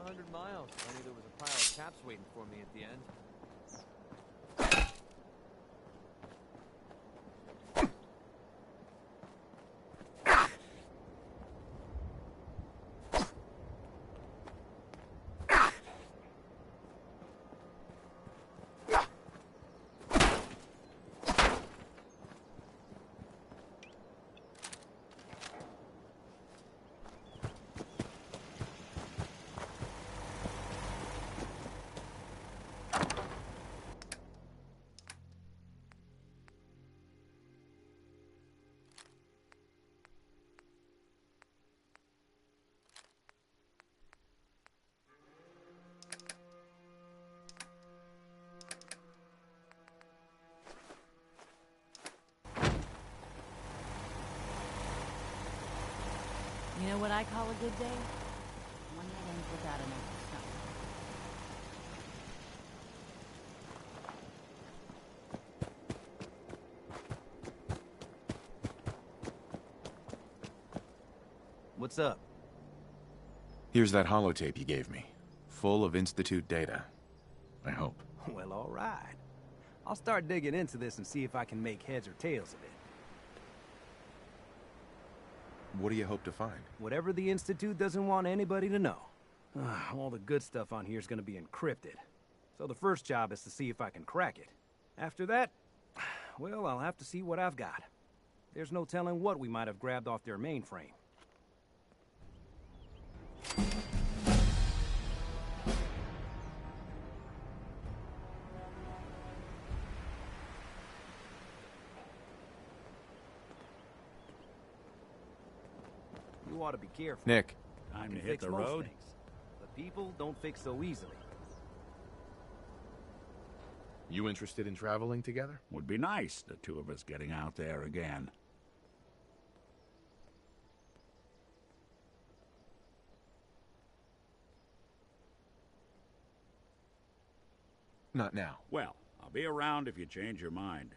100 miles. If only there was a pile of caps waiting for me at the end. You know what I call a good day? One that ends without an empty stomach. What's up? Here's that holotape you gave me. Full of Institute data. I hope. Well, all right. I'll start digging into this and see if I can make heads or tails of it. What do you hope to find? Whatever the Institute doesn't want anybody to know. All the good stuff on here is going to be encrypted. So the first job is to see if I can crack it. After that, well, I'll have to see what I've got. There's no telling what we might have grabbed off their mainframe. You ought to be careful. Nick. Time to hit the road. But people don't fix so easily. You interested in traveling together? Would be nice, the two of us getting out there again. Not now. Well, I'll be around if you change your mind.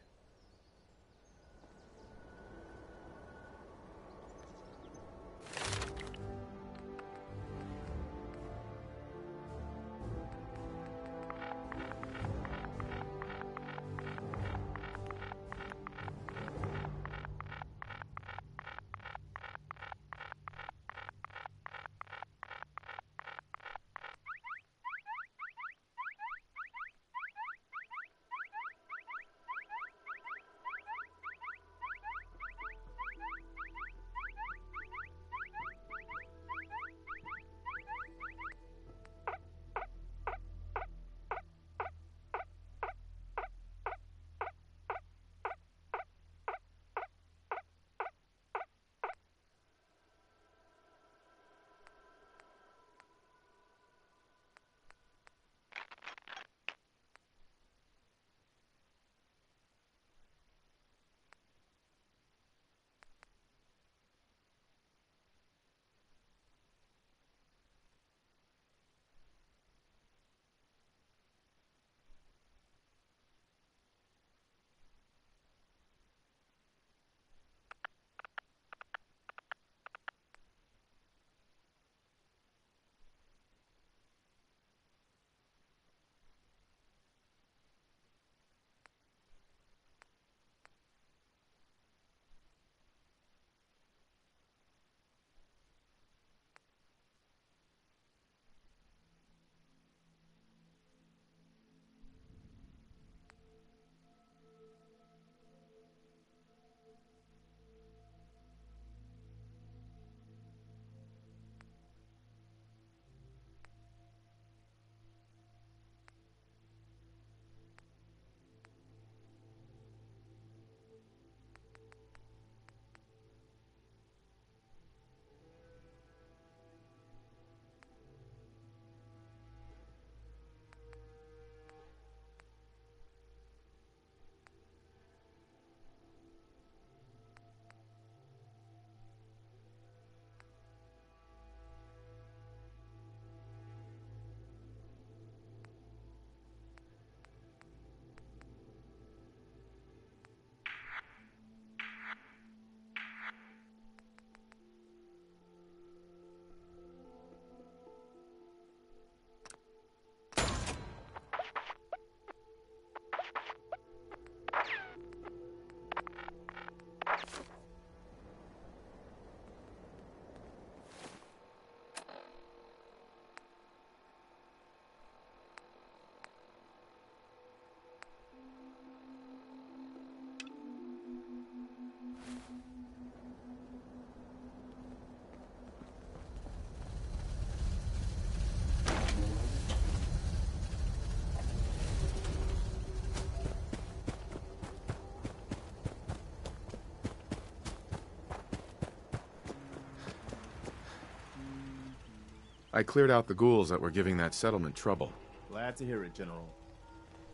I cleared out the ghouls that were giving that settlement trouble. Glad to hear it, General.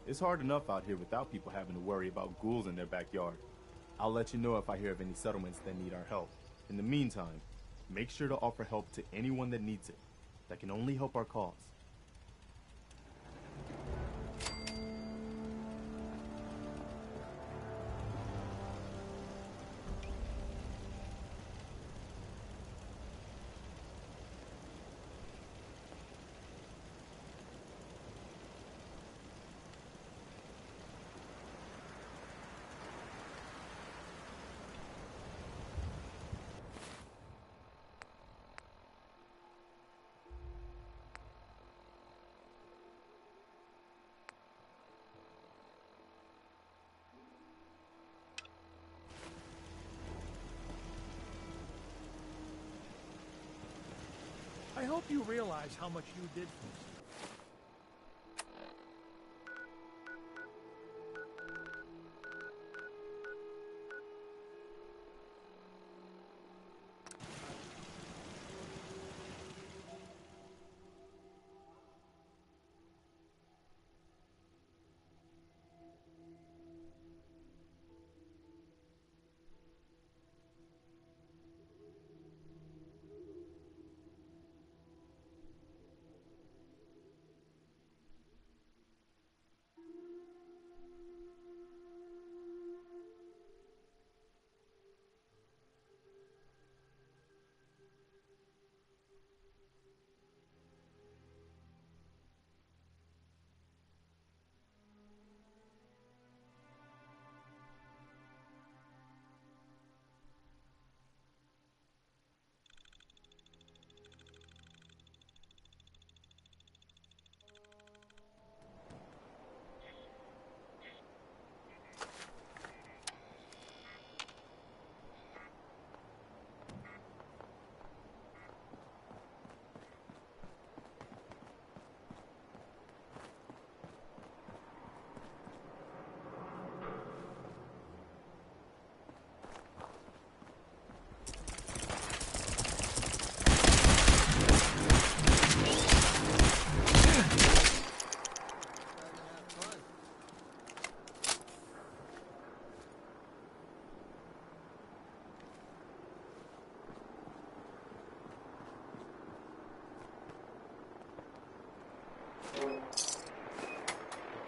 It's hard enough out here without people having to worry about ghouls in their backyard. I'll let you know if I hear of any settlements that need our help. In the meantime, make sure to offer help to anyone that needs it. That can only help our cause. I hope you realize how much you did for me.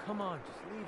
Come on, just leave it.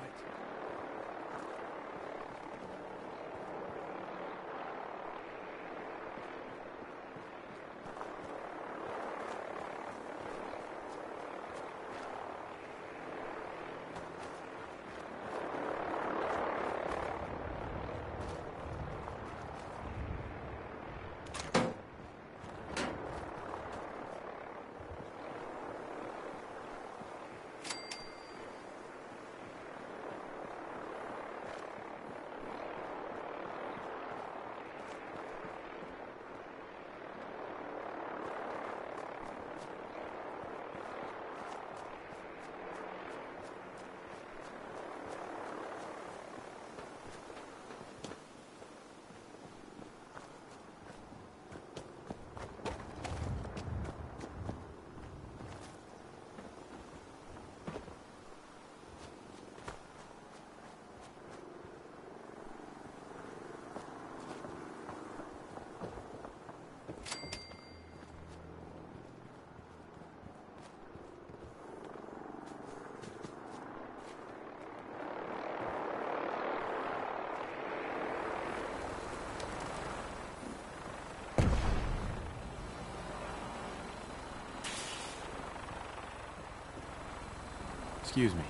Excuse me.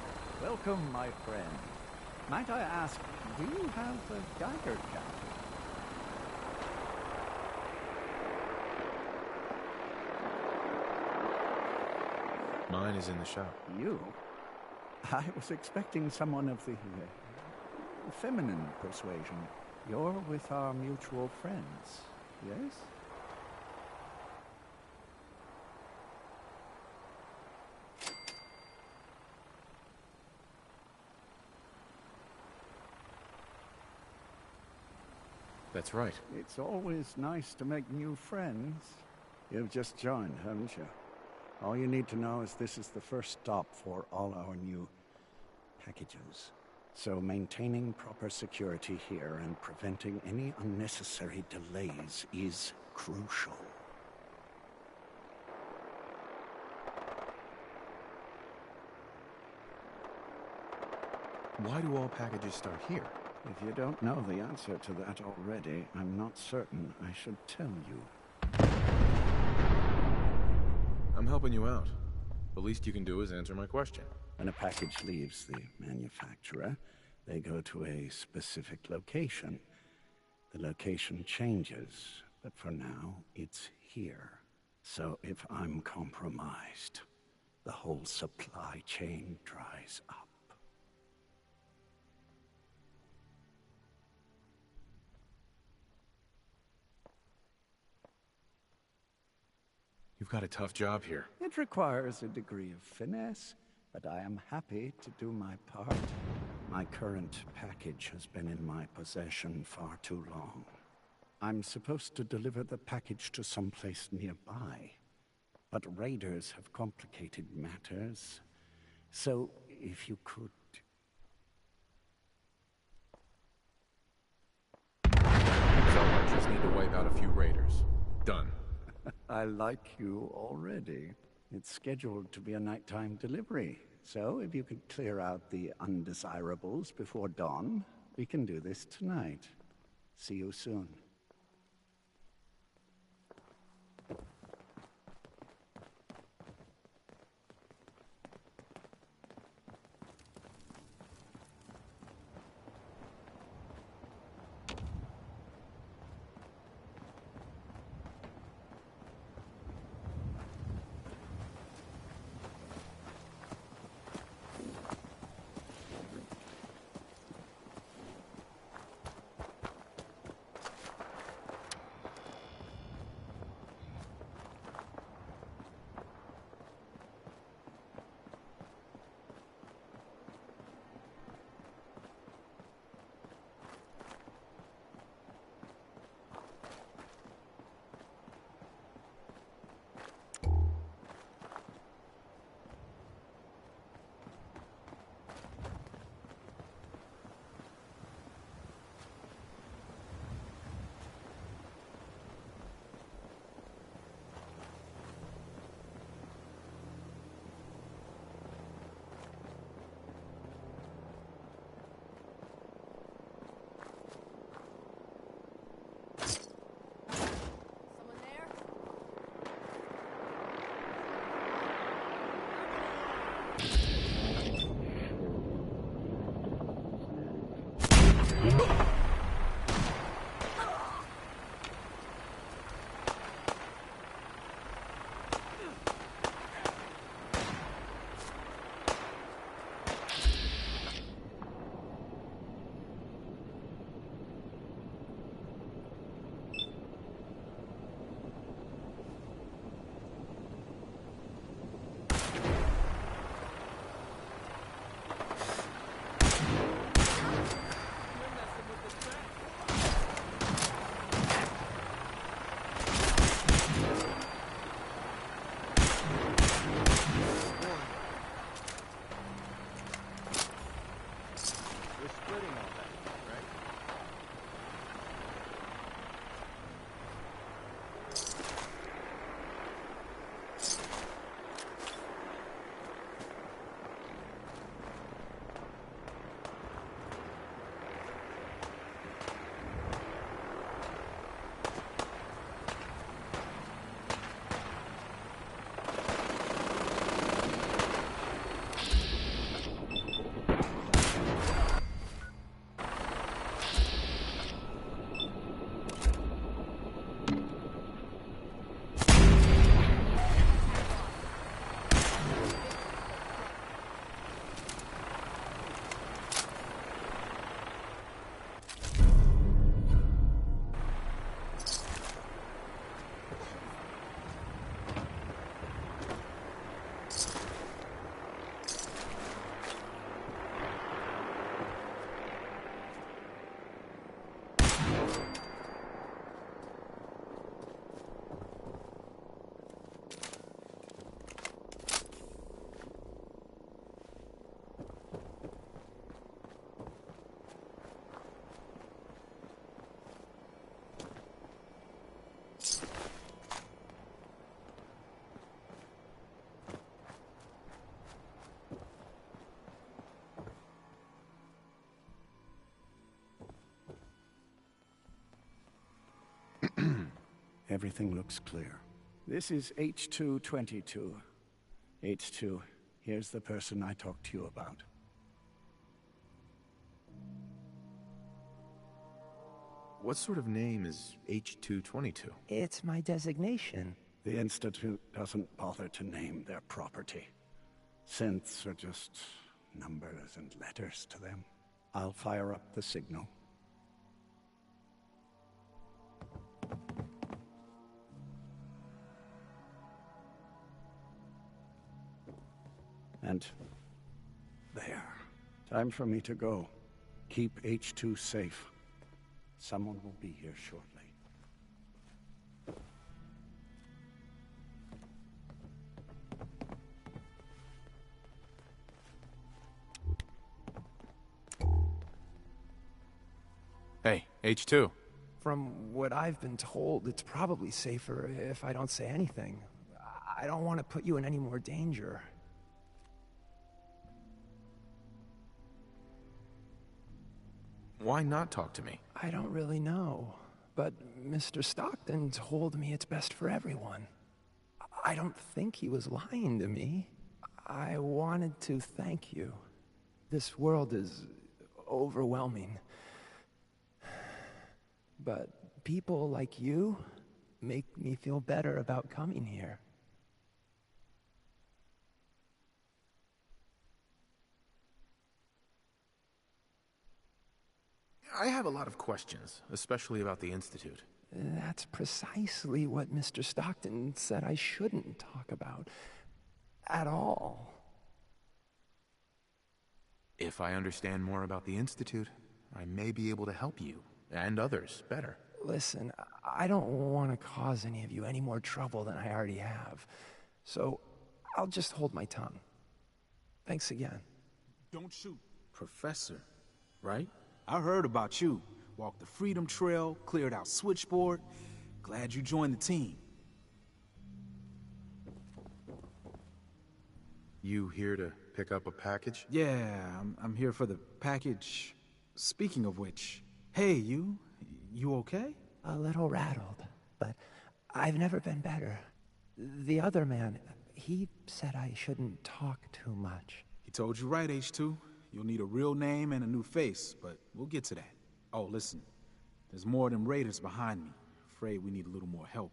Welcome, my friend. Might I ask, do you have a Geiger counter? Mine is in the shop. You? I was expecting someone of the feminine persuasion. You're with our mutual friends, yes? That's right. It's always nice to make new friends. You've just joined, haven't you? All you need to know is this is the first stop for all our new packages. So maintaining proper security here and preventing any unnecessary delays is crucial. Why do all packages start here? If you don't know the answer to that already, I'm not certain I should tell you. I'm helping you out. The least you can do is answer my question. When a package leaves the manufacturer, they go to a specific location. The location changes, but for now, it's here. So if I'm compromised, the whole supply chain dries up. You've got a tough job here. It requires a degree of finesse, but I am happy to do my part. My current package has been in my possession far too long. I'm supposed to deliver the package to someplace nearby, but raiders have complicated matters. So, if you could... So I just need to wipe out a few raiders. Done. I like you already. It's scheduled to be a nighttime delivery. So, if you could clear out the undesirables before dawn, we can do this tonight. See you soon. Everything looks clear. This is H222. H2, here's the person I talked to you about. What sort of name is H222? It's my designation. The Institute doesn't bother to name their property. Synths are just numbers and letters to them. I'll fire up the signal. And there. Time for me to go. Keep H2 safe. Someone will be here shortly. Hey, H2. From what I've been told, it's probably safer if I don't say anything. I don't want to put you in any more danger. Why not talk to me? I don't really know, but Mr. Stockton told me it's best for everyone. I don't think he was lying to me. I wanted to thank you. This world is overwhelming. But people like you make me feel better about coming here. I have a lot of questions, especially about the Institute. That's precisely what Mr. Stockton said I shouldn't talk about. At all. If I understand more about the Institute, I may be able to help you, and others, better. Listen, I don't want to cause any of you any more trouble than I already have. So, I'll just hold my tongue. Thanks again. Don't shoot. Professor, right? I heard about you. Walked the Freedom Trail, cleared out Switchboard. Glad you joined the team. You here to pick up a package? Yeah, I'm here for the package. Speaking of which, hey, you okay? A little rattled, but I've never been better. The other man, he said I shouldn't talk too much. He told you right, H2. You'll need a real name and a new face, but we'll get to that. Oh, listen. There's more of them raiders behind me. Afraid we need a little more help.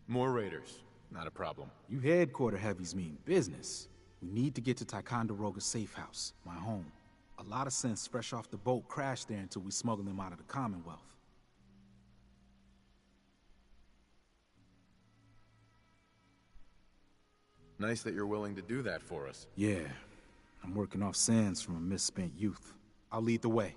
More raiders. Not a problem. You headquarter heavies mean business. We need to get to Ticonderoga's safe house, my home. A lot of synths fresh off the boat crashed there until we smuggled them out of the Commonwealth. Nice that you're willing to do that for us. Yeah. I'm working off sands from a misspent youth. I'll lead the way.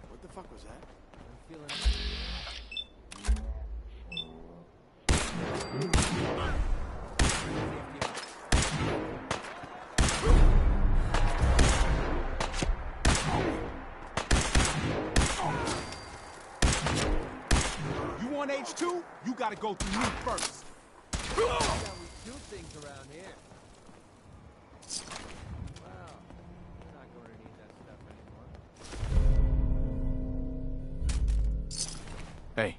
What the fuck was that? I'm feeling... You want H2? You gotta go through me first. We do things around here. Wow. We're not going to need that stuff anymore. Hey,